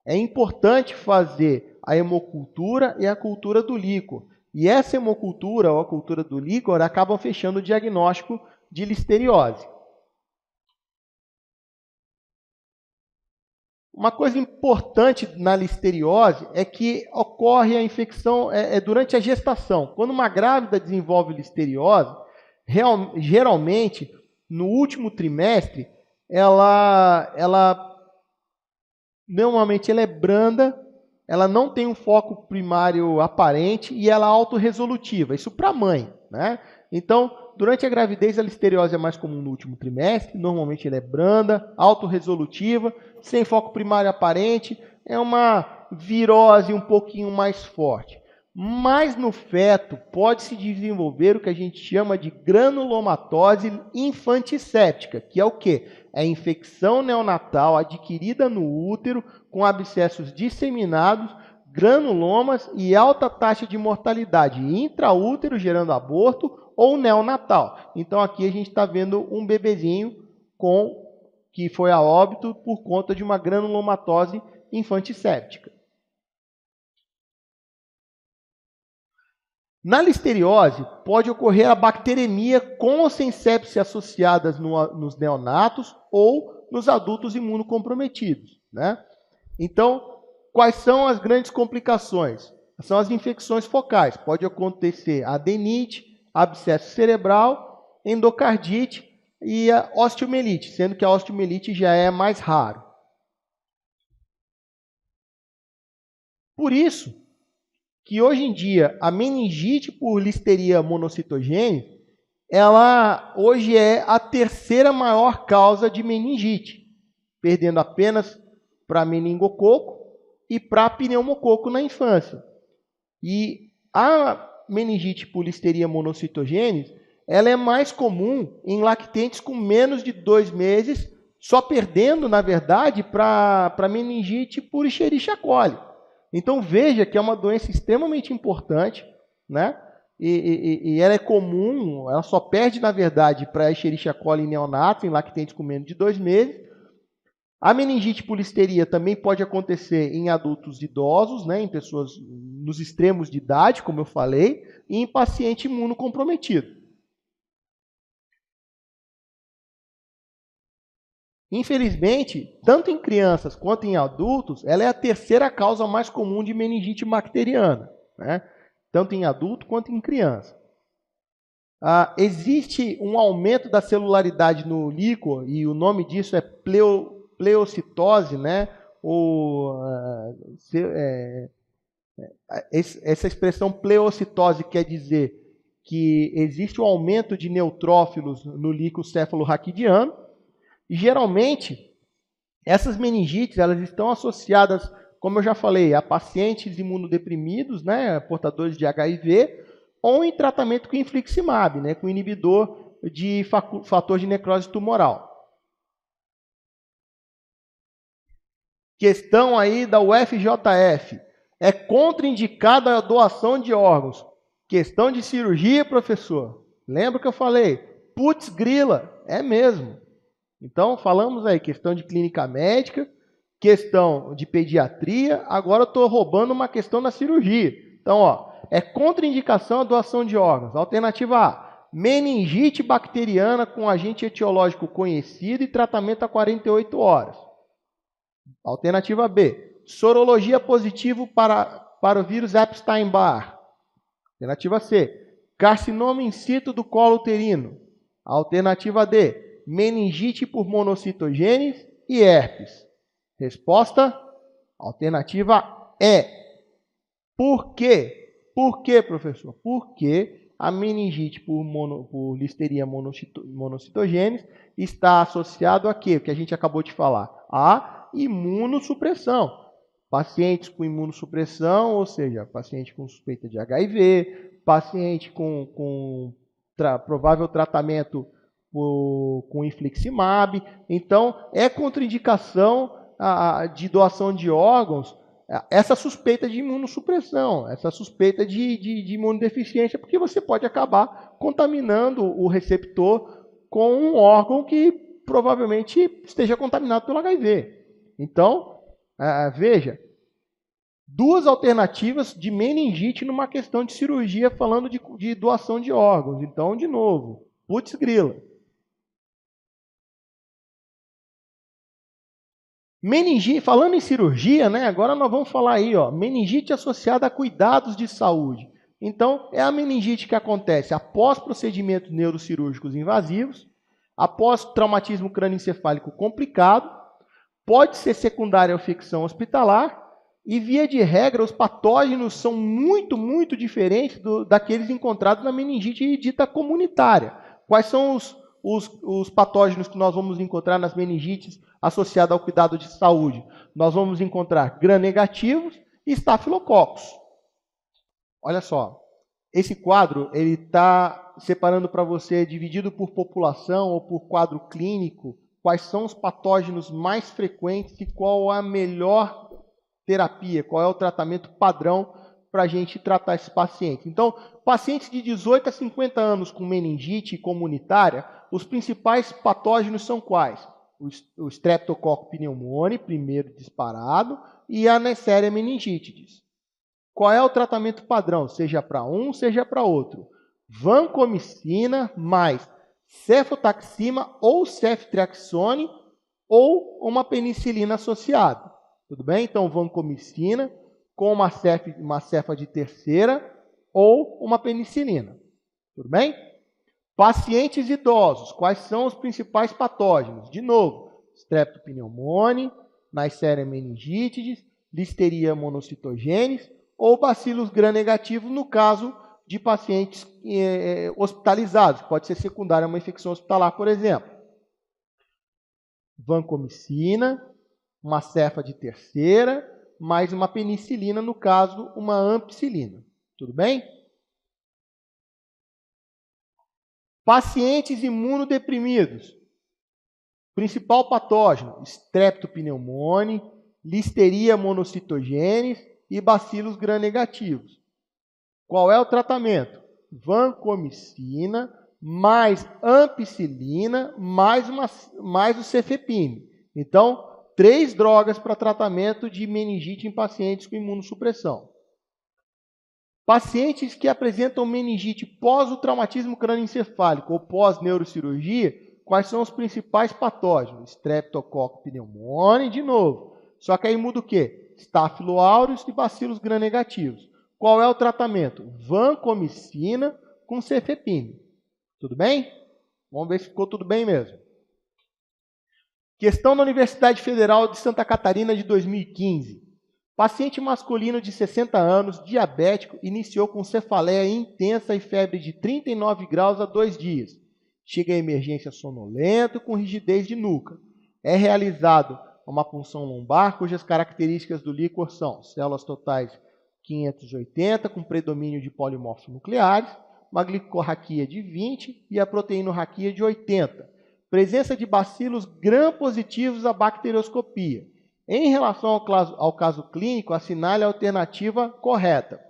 É importante fazer a hemocultura e a cultura do líquor. E essa hemocultura ou a cultura do líquor acabam fechando o diagnóstico de listeriose. Uma coisa importante na listeriose é que ocorre a infecção durante a gestação. Quando uma grávida desenvolve listeriose, geralmente, no último trimestre, normalmente ela é branda, ela não tem um foco primário aparente e ela é autorresolutiva. Isso para a mãe, né? Então, durante a gravidez, a listeriose é mais comum no último trimestre. Normalmente ela é branda, autorresolutiva, sem foco primário aparente. É uma virose um pouquinho mais forte. Mas no feto pode-se desenvolver o que a gente chama de granulomatose infantisséptica, que é o quê? É a infecção neonatal adquirida no útero com abscessos disseminados, granulomas e alta taxa de mortalidade intraútero, gerando aborto, ou neonatal. Então aqui a gente está vendo um bebezinho que foi a óbito por conta de uma granulomatose infantisséptica. Na listeriose, pode ocorrer a bacteremia com ou sem sepse associadas nos neonatos ou nos adultos imunocomprometidos, né? Então, quais são as grandes complicações? São as infecções focais. Pode acontecer adenite, abscesso cerebral, endocardite e a osteomielite, sendo que a osteomielite já é mais raro. Por isso que hoje em dia a meningite por listeria monocitogênese, ela hoje é a terceira maior causa de meningite, perdendo apenas para meningococo e para pneumococo na infância. E a meningite por listeria monocitogênese, ela é mais comum em lactentes com menos de 2 meses, só perdendo, na verdade, para meningite por Escherichia coli. Então veja que é uma doença extremamente importante, né? E ela é comum, ela só perde, na verdade, para a Escherichia coli em neonato, em lactentes com menos de 2 meses. A meningite por listeria também pode acontecer em adultos idosos, né, em pessoas nos extremos de idade, como eu falei, e em paciente imunocomprometido. Infelizmente, tanto em crianças quanto em adultos, ela é a terceira causa mais comum de meningite bacteriana, né? Tanto em adulto quanto em criança. Existe um aumento da celularidade no líquor, e o nome disso é pleocitose, né? Essa expressão pleocitose quer dizer que existe um aumento de neutrófilos no líquor cefalorraquidiano, e geralmente essas meningites elas estão associadas, como eu já falei, a pacientes imunodeprimidos, né, portadores de HIV, ou em tratamento com infliximab, né, com inibidor de fator de necrose tumoral. Questão aí da UFJF. É contraindicada a doação de órgãos. Questão de cirurgia, professor. Lembra que eu falei? Putz, grila. É mesmo. Então, falamos aí, questão de clínica médica, questão de pediatria, agora eu estou roubando uma questão da cirurgia. Então, é contraindicação a doação de órgãos. Alternativa A, meningite bacteriana com agente etiológico conhecido e tratamento a 48 horas. Alternativa B, sorologia positivo para o vírus Epstein-Barr. Alternativa C, carcinoma in situ do colo uterino. Alternativa D, meningite por monocitogênese e herpes. Resposta? Alternativa E. Por quê? Por quê, professor? Porque a meningite por listeria monocitogênese está associado a quê? O que a gente acabou de falar. A imunossupressão. Pacientes com imunossupressão, ou seja, paciente com suspeita de HIV, paciente com provável tratamento com infliximab. Então, é contraindicação de doação de órgãos essa suspeita de imunossupressão, essa suspeita de imunodeficiência, porque você pode acabar contaminando o receptor com um órgão que provavelmente esteja contaminado pelo HIV. Então, veja, duas alternativas de meningite numa questão de cirurgia falando de doação de órgãos. Então, de novo, putz grila. Meningite, falando em cirurgia, né? Agora nós vamos falar aí, meningite associada a cuidados de saúde. Então, é a meningite que acontece após procedimentos neurocirúrgicos invasivos, após traumatismo crânioencefálico complicado, pode ser secundária à infecção hospitalar e, via de regra, os patógenos são muito, muito diferentes daqueles encontrados na meningite dita comunitária. Quais são os patógenos que nós vamos encontrar nas meningites associadas ao cuidado de saúde? Nós vamos encontrar gram-negativos e estafilococos. Olha só, esse quadro ele está separando para você, dividido por população ou por quadro clínico, quais são os patógenos mais frequentes e qual a melhor terapia, qual é o tratamento padrão para a gente tratar esse paciente. Então, pacientes de 18 a 50 anos com meningite comunitária, os principais patógenos são quais? O Streptococcus pneumoniae, primeiro disparado, e a Neisseria meningitidis. Qual é o tratamento padrão? Seja para um, seja para outro. Vancomicina mais cefotaxima ou ceftriaxone ou uma penicilina associada. Tudo bem? Então, vancomicina com uma cefa de terceira ou uma penicilina. Tudo bem? Pacientes idosos, quais são os principais patógenos? De novo, Streptopneumoniae, Neisseria meningitidis, Listeria monocitogênese ou bacilos gram-negativos no caso de pacientes hospitalizados. Pode ser secundária a uma infecção hospitalar, por exemplo. Vancomicina, uma cefa de terceira, mais uma penicilina, no caso, uma ampicilina. Tudo bem? Pacientes imunodeprimidos. Principal patógeno, Streptopneumoniae, Listeria monocitogênese e bacilos gram-negativos. Qual é o tratamento? Vancomicina mais ampicilina mais o cefepime. Então, 3 drogas para tratamento de meningite em pacientes com imunossupressão. Pacientes que apresentam meningite pós o traumatismo crânioencefálico ou pós-neurocirurgia, quais são os principais patógenos? Streptococcus pneumoniae, de novo. Só que aí muda o quê? Staphylo aureus e bacilos gram-negativos. Qual é o tratamento? Vancomicina com cefepime. Tudo bem? Vamos ver se ficou tudo bem mesmo. Questão da Universidade Federal de Santa Catarina de 2015. Paciente masculino de 60 anos, diabético, iniciou com cefaleia intensa e febre de 39 graus há 2 dias. Chega à emergência sonolento com rigidez de nuca. É realizado uma punção lombar, cujas características do líquor são células totais 580, com predomínio de polimorfos nucleares, uma glicorraquia de 20 e a proteinorraquia de 80. Presença de bacilos gram-positivos à bacterioscopia. Em relação ao caso clínico, assinale a alternativa correta.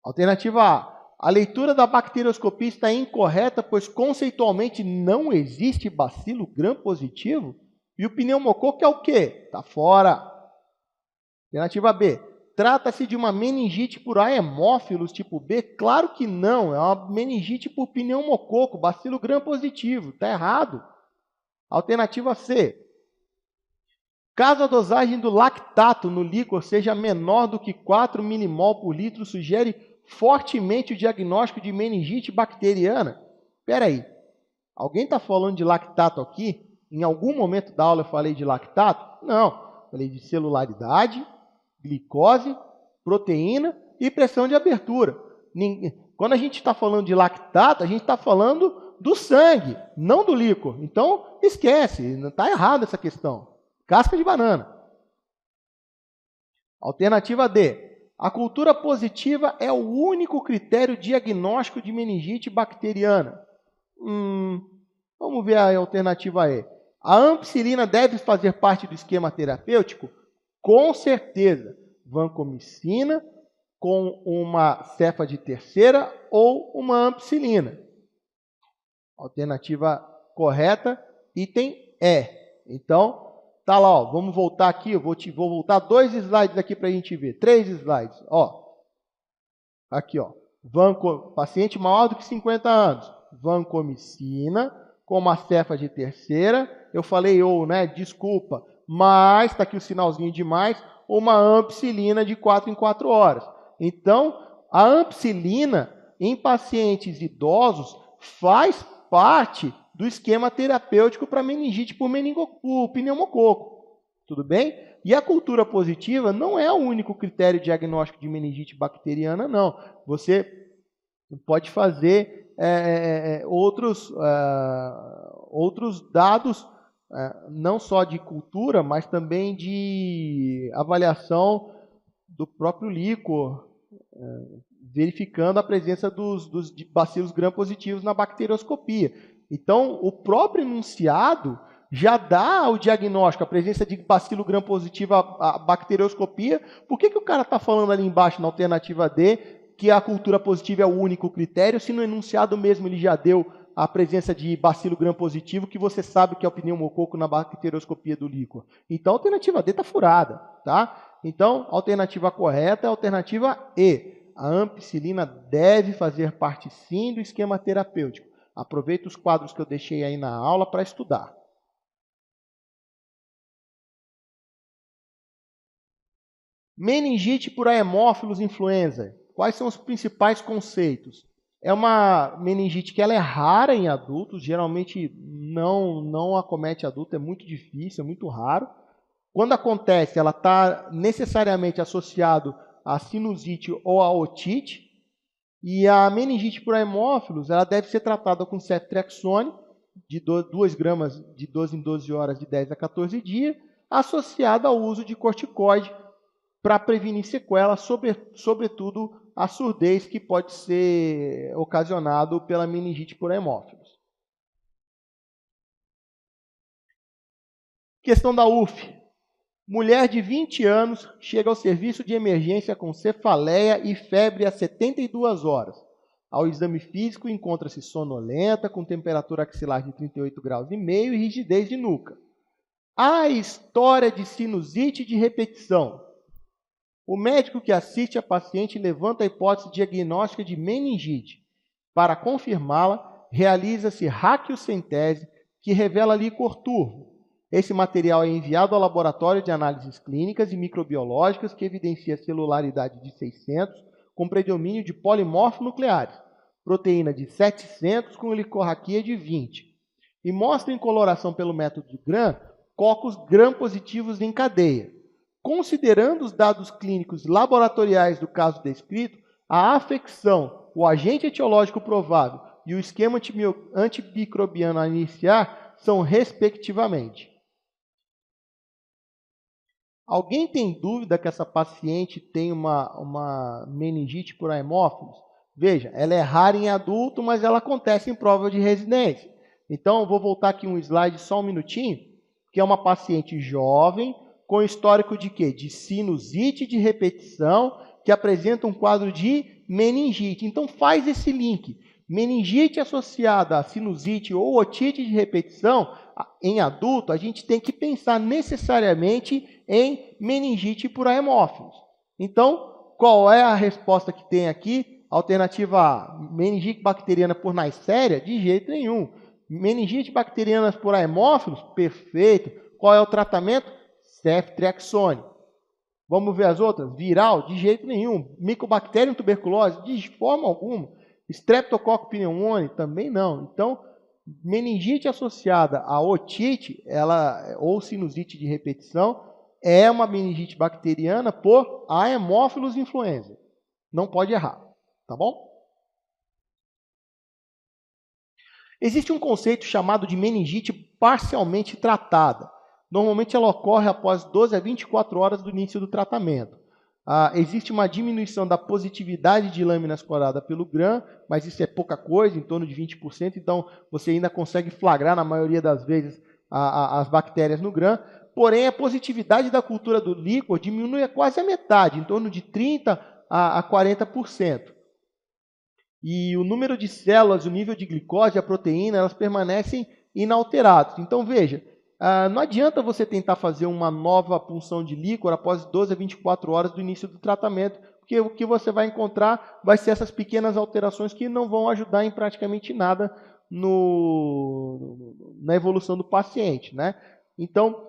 Alternativa A. A leitura da bacterioscopia está incorreta, pois conceitualmente não existe bacilo gram-positivo. E o pneumococo é o quê? Está fora. Alternativa B. Trata-se de uma meningite por hemófilos tipo B? Claro que não. É uma meningite por pneumococo, bacilo gram-positivo. Está errado. Alternativa C. Caso a dosagem do lactato no líquor seja menor do que 4 milimol por litro, sugere fortemente o diagnóstico de meningite bacteriana. Espera aí, alguém está falando de lactato aqui? Em algum momento da aula eu falei de lactato? Não, falei de celularidade, glicose, proteína e pressão de abertura. Quando a gente está falando de lactato, a gente está falando do sangue, não do líquor. Então, esquece, não está errada essa questão. Casca de banana. Alternativa D. A cultura positiva é o único critério diagnóstico de meningite bacteriana. Vamos ver a alternativa E. A ampicilina deve fazer parte do esquema terapêutico? Com certeza. Vancomicina com uma cefa de terceira ou uma ampicilina. Alternativa correta, item E. Então, tá lá, ó, vamos voltar aqui, eu vou voltar 2 slides aqui para a gente ver, 3 slides, ó. Aqui, ó, paciente maior do que 50 anos, vancomicina com uma cefa de terceira, eu falei né, desculpa, mas, está aqui o sinalzinho de mais, uma ampicilina de 4 em 4 horas. Então, a ampicilina em pacientes idosos faz parte do esquema terapêutico para meningite por pneumococo. Tudo bem? E a cultura positiva não é o único critério diagnóstico de meningite bacteriana, não. Você pode fazer outros dados, não só de cultura, mas também de avaliação do próprio líquor, verificando a presença dos bacilos gram-positivos na bacterioscopia. Então, o próprio enunciado já dá o diagnóstico, a presença de bacilo gram-positivo à bacterioscopia. Por que o cara está falando ali embaixo, na alternativa D, que a cultura positiva é o único critério, se no enunciado mesmo ele já deu a presença de bacilo gram-positivo, que você sabe que é o pneumococo na bacterioscopia do líquor? Então, a alternativa D está furada, tá? Então, a alternativa correta é a alternativa E. A ampicilina deve fazer parte, sim, do esquema terapêutico. Aproveita os quadros que eu deixei aí na aula para estudar. Meningite por hemófilos influenza. Quais são os principais conceitos? É uma meningite que ela é rara em adultos, geralmente não acomete adulto, é muito difícil, é muito raro. Quando acontece, ela está necessariamente associado à sinusite ou à otite. E a meningite por hemófilos, ela deve ser tratada com ceftriaxone, de 2 gramas de 12 em 12 horas, de 10 a 14 dias, associada ao uso de corticoide para prevenir sequelas, sobretudo a surdez que pode ser ocasionado pela meningite por hemófilos. Questão da UF. Mulher de 20 anos chega ao serviço de emergência com cefaleia e febre há 72 horas. Ao exame físico, encontra-se sonolenta, com temperatura axilar de 38 graus e meio e rigidez de nuca. A história de sinusite de repetição. O médico que assiste a paciente levanta a hipótese diagnóstica de meningite. Para confirmá-la, realiza-se raquiocentese, que revela líquor turvo. Esse material é enviado ao laboratório de análises clínicas e microbiológicas que evidencia celularidade de 600 com predomínio de polimorfos nucleares, proteína de 700 com licorraquia de 20, e mostra em coloração pelo método de Gram cocos gram-positivos em cadeia. Considerando os dados clínicos laboratoriais do caso descrito, a afecção, o agente etiológico provável e o esquema antimicrobiano a iniciar são respectivamente. Alguém tem dúvida que essa paciente tem uma meningite por hemófilos? Veja, ela é rara em adulto, mas ela acontece em prova de residência. Então, eu vou voltar aqui um slide só um minutinho, que é uma paciente jovem, com histórico de quê? De sinusite de repetição, que apresenta um quadro de meningite. Então, faz esse link. Meningite associada a sinusite ou otite de repetição, em adulto, a gente tem que pensar necessariamente em meningite por hemófilos. Então, qual é a resposta que tem aqui? Alternativa A, meningite bacteriana por Neisseria? De jeito nenhum. Meningite bacteriana por hemófilos? Perfeito. Qual é o tratamento? Ceftriaxone. Vamos ver as outras? Viral? De jeito nenhum. Mycobacterium tuberculose? De forma alguma. Streptococcus pneumoniae? Também não. Então, meningite associada a otite, ou sinusite de repetição, é uma meningite bacteriana por Haemophilus influenzae. Não pode errar, tá bom? Existe um conceito chamado de meningite parcialmente tratada. Normalmente ela ocorre após 12 a 24 horas do início do tratamento. Existe uma diminuição da positividade de lâminas coradas pelo Gram, mas isso é pouca coisa, em torno de 20%, então você ainda consegue flagrar, na maioria das vezes, as bactérias no Gram. Porém, a positividade da cultura do líquor diminui a quase a metade, em torno de 30% a 40%. E o número de células, o nível de glicose e a proteína, elas permanecem inalterados. Então, veja, não adianta você tentar fazer uma nova punção de líquor após 12 a 24 horas do início do tratamento, porque o que você vai encontrar vai ser essas pequenas alterações que não vão ajudar em praticamente nada na evolução do paciente, né? Então,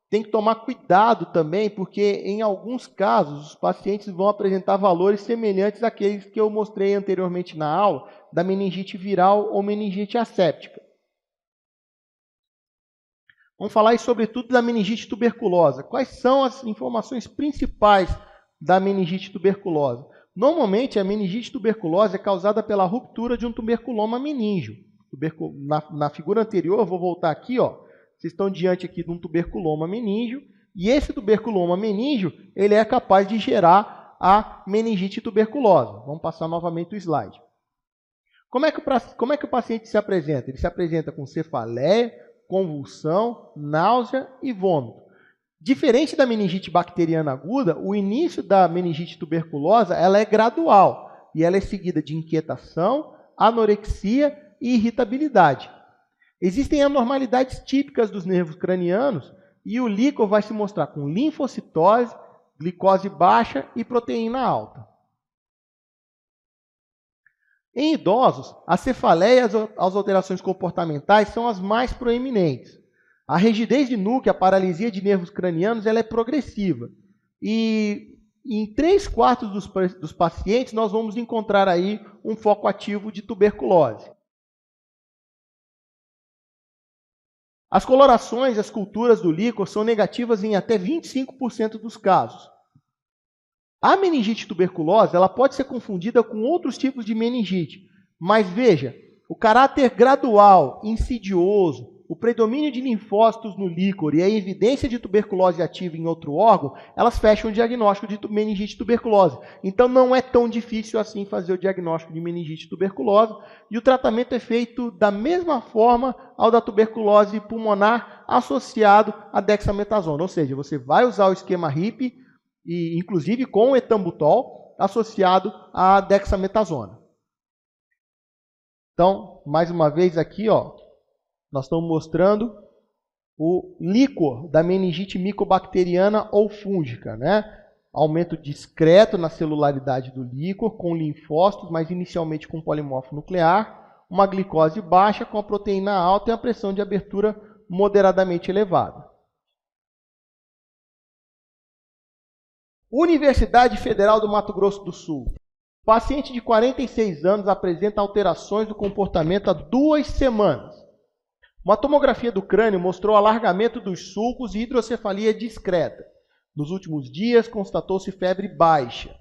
tem que tomar cuidado também, porque em alguns casos os pacientes vão apresentar valores semelhantes àqueles que eu mostrei anteriormente na aula, da meningite viral ou meningite asséptica. Vamos falar aí, sobretudo, da meningite tuberculosa. Quais são as informações principais da meningite tuberculosa? Normalmente, a meningite tuberculosa é causada pela ruptura de um tuberculoma meníngeo. Na figura anterior, eu vou voltar aqui, ó. Vocês estão diante aqui de um tuberculoma meníngeo, e esse tuberculoma meníngeo, ele é capaz de gerar a meningite tuberculosa. Vamos passar novamente o slide. Como é que o paciente se apresenta? Ele se apresenta com cefaleia, convulsão, náusea e vômito. Diferente da meningite bacteriana aguda, o início da meningite tuberculosa ela é gradual e ela é seguida de inquietação, anorexia e irritabilidade. Existem anormalidades típicas dos nervos cranianos e o líquor vai se mostrar com linfocitose, glicose baixa e proteína alta. Em idosos, a cefaleia e as alterações comportamentais são as mais proeminentes. A rigidez de nuca, a paralisia de nervos cranianos, ela é progressiva. E em 3/4 dos pacientes, nós vamos encontrar aí um foco ativo de tuberculose. As colorações, as culturas do líquor são negativas em até 25% dos casos. A meningite tuberculosa ela pode ser confundida com outros tipos de meningite, mas veja, o caráter gradual, insidioso, o predomínio de linfócitos no líquor e a evidência de tuberculose ativa em outro órgão, elas fecham o diagnóstico de meningite e tuberculose. Então não é tão difícil assim fazer o diagnóstico de meningite e tuberculose, e o tratamento é feito da mesma forma ao da tuberculose pulmonar associado à dexametasona, ou seja, você vai usar o esquema HIP, e inclusive com o etambutol associado à dexametasona. Então, mais uma vez aqui, ó, nós estamos mostrando o líquor da meningite micobacteriana ou fúngica, né? Aumento discreto na celularidade do líquor, com linfócitos, mas inicialmente com polimorfo nuclear, uma glicose baixa com a proteína alta e a pressão de abertura moderadamente elevada. Universidade Federal do Mato Grosso do Sul. Paciente de 46 anos apresenta alterações do comportamento há 2 semanas. Uma tomografia do crânio mostrou alargamento dos sulcos e hidrocefalia discreta. Nos últimos dias, constatou-se febre baixa.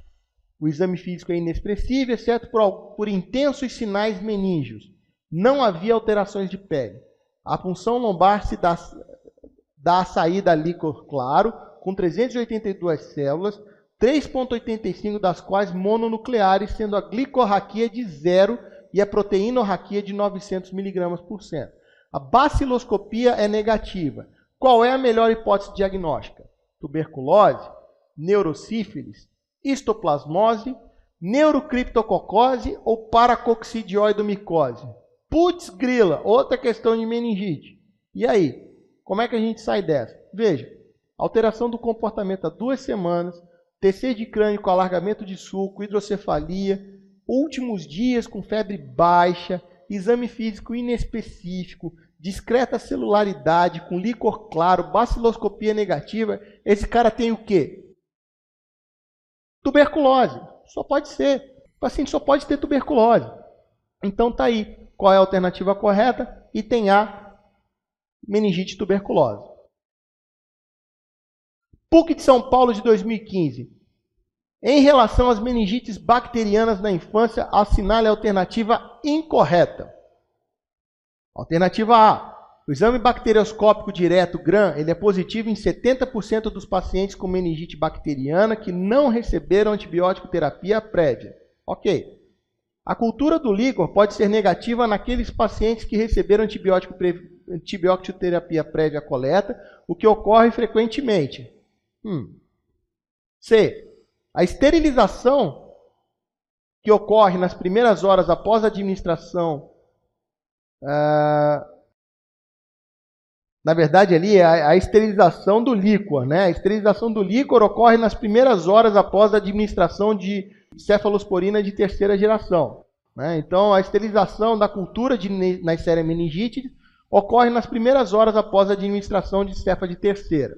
O exame físico é inexpressivo, exceto por intensos sinais meníngeos. Não havia alterações de pele. A punção lombar se dá a saída a líquor claro, com 382 células, 3,85 das quais mononucleares, sendo a glicorraquia de 0 e a proteinorraquia de 900 mg/cento. A baciloscopia é negativa. Qual é a melhor hipótese diagnóstica? Tuberculose, neurosífilis, histoplasmose, neurocriptococose ou paracoccidioidomicose? Putz grila, outra questão de meningite. E aí, como é que a gente sai dessa? Veja, alteração do comportamento há 2 semanas, TC de crânio com alargamento de sulco, hidrocefalia, últimos dias com febre baixa, exame físico inespecífico, discreta celularidade, com líquor claro, baciloscopia negativa. Esse cara tem o quê? Tuberculose. Só pode ser. O paciente só pode ter tuberculose. Então tá aí. Qual é a alternativa correta? Item A, meningite e tuberculose. PUC de São Paulo de 2015. Em relação às meningites bacterianas na infância, assinale a alternativa incorreta. Alternativa A. O exame bacterioscópico direto GRAM ele é positivo em 70% dos pacientes com meningite bacteriana que não receberam antibiótico terapia prévia. Ok. A cultura do líquor pode ser negativa naqueles pacientes que receberam antibiótico terapia prévia à coleta, o que ocorre frequentemente. C. A esterilização que ocorre nas primeiras horas após a administração, na verdade ali é a esterilização do líquor, né? A esterilização do líquor ocorre nas primeiras horas após a administração de cefalosporina de 3ª geração, né? Então a esterilização da cultura de Neisseria meningite ocorre nas primeiras horas após a administração de cefa de 3ª.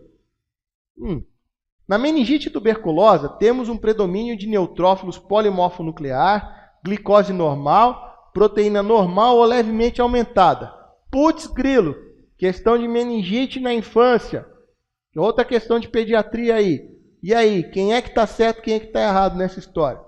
Na meningite tuberculosa, temos um predomínio de neutrófilos polimorfonuclear, glicose normal, proteína normal ou levemente aumentada. Putz grilo, questão de meningite na infância. Outra questão de pediatria aí. E aí, quem é que está certo, quem é que está errado nessa história?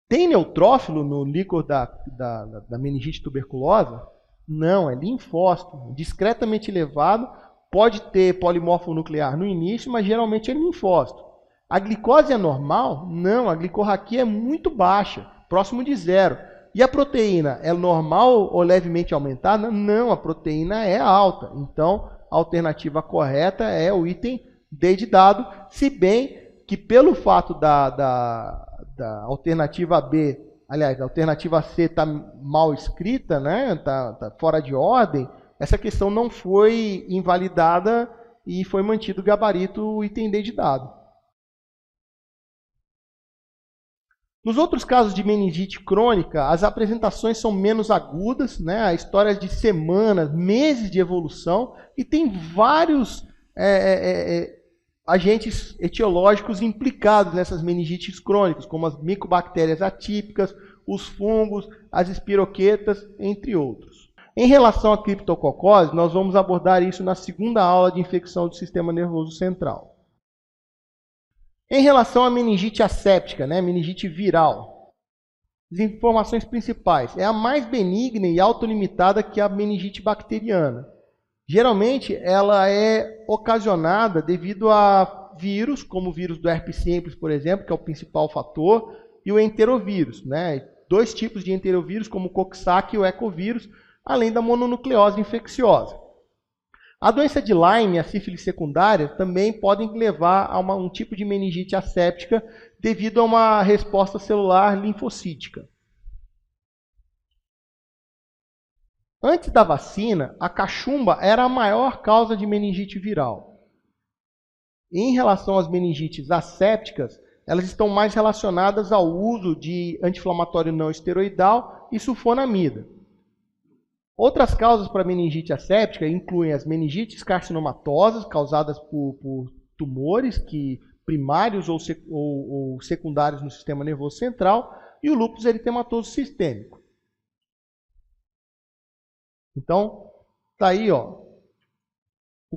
Tem neutrófilo no líquor da meningite tuberculosa? Não, é linfócito, discretamente elevado. Pode ter polimorfo nuclear no início, mas geralmente é linfócito. A glicose é normal? Não, a glicorraquia é muito baixa, próximo de 0. E a proteína é normal ou levemente aumentada? Não, a proteína é alta. Então, a alternativa correta é o item D de dado, se bem que pelo fato da alternativa B, aliás, a alternativa C está mal escrita, né? Tá fora de ordem, essa questão não foi invalidada e foi mantido o gabarito item D de dado. Nos outros casos de meningite crônica, as apresentações são menos agudas, né? A história de semanas, meses de evolução, e tem vários agentes etiológicos implicados nessas meningites crônicas, como as micobactérias atípicas, os fungos, as espiroquetas, entre outros. Em relação à criptococose, nós vamos abordar isso na 2ª aula de infecção do sistema nervoso central. Em relação à meningite asséptica, né, meningite viral, As informações principais. É a mais benigna e autolimitada que a meningite bacteriana. Geralmente, ela é ocasionada devido a vírus, como o vírus do herpes simples, por exemplo, que é o principal fator, e o enterovírus, né? Dois tipos de enterovírus, como o Coxsackie e o ecovírus, além da mononucleose infecciosa. A doença de Lyme e a sífilis secundária também podem levar a um tipo de meningite asséptica devido a uma resposta celular linfocítica. Antes da vacina, a cachumba era a maior causa de meningite viral. Em relação às meningites assépticas, elas estão mais relacionadas ao uso de anti-inflamatório não esteroidal e sulfonamida. Outras causas para meningite asséptica incluem as meningites carcinomatosas, causadas por tumores primários ou secundários no sistema nervoso central, e o lúpus eritematoso sistêmico. Então, está aí o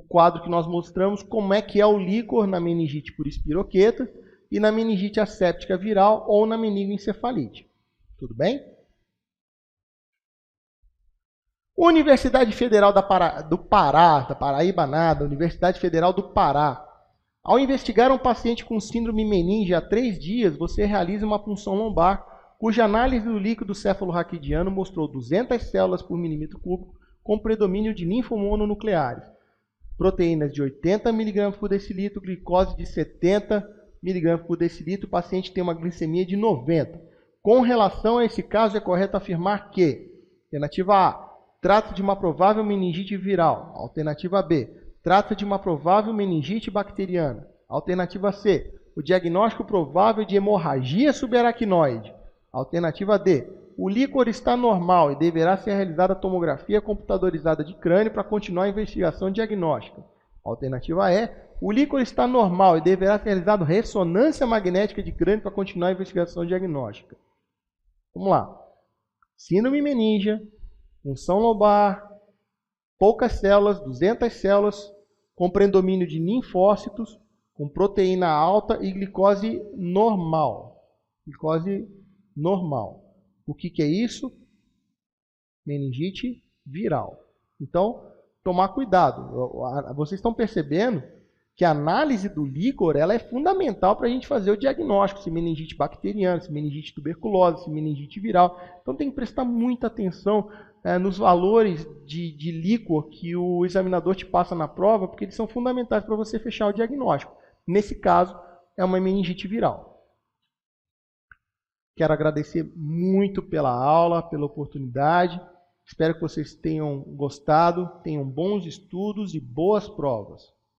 quadro que nós mostramos como é que é o líquor na meningite por espiroqueta e na meningite asséptica viral ou na meningoencefalite. Tudo bem? Universidade Federal do Pará, da Paraíba nada, Universidade Federal do Pará. Ao investigar um paciente com síndrome meninge há 3 dias, você realiza uma punção lombar, cuja análise do líquido cefalorraquidiano mostrou 200 células por milímetro cúbico com predomínio de linfomononucleares, proteínas de 80 mg por decilitro, glicose de 70 mg por decilitro, o paciente tem uma glicemia de 90. Com relação a esse caso, é correto afirmar que, alternativa A, trata de uma provável meningite viral. Alternativa B, trata de uma provável meningite bacteriana. Alternativa C, o diagnóstico provável de hemorragia subaracnoide. Alternativa D, o líquor está normal e deverá ser realizada a tomografia computadorizada de crânio para continuar a investigação diagnóstica. Alternativa E, o líquor está normal e deverá ser realizada ressonância magnética de crânio para continuar a investigação diagnóstica. Vamos lá. Síndrome meningia, punção lombar, poucas células, 200 células, com predomínio de linfócitos, com proteína alta e glicose normal. Glicose normal. O que é isso? Meningite viral. Então, tomar cuidado. Vocês estão percebendo que a análise do líquor ela é fundamental para a gente fazer o diagnóstico, se meningite bacteriana, se meningite tuberculose, se meningite viral. Então tem que prestar muita atenção nos valores de líquor que o examinador te passa na prova, porque eles são fundamentais para você fechar o diagnóstico. Nesse caso, é uma meningite viral. Quero agradecer muito pela aula, pela oportunidade. Espero que vocês tenham gostado, tenham bons estudos e boas provas.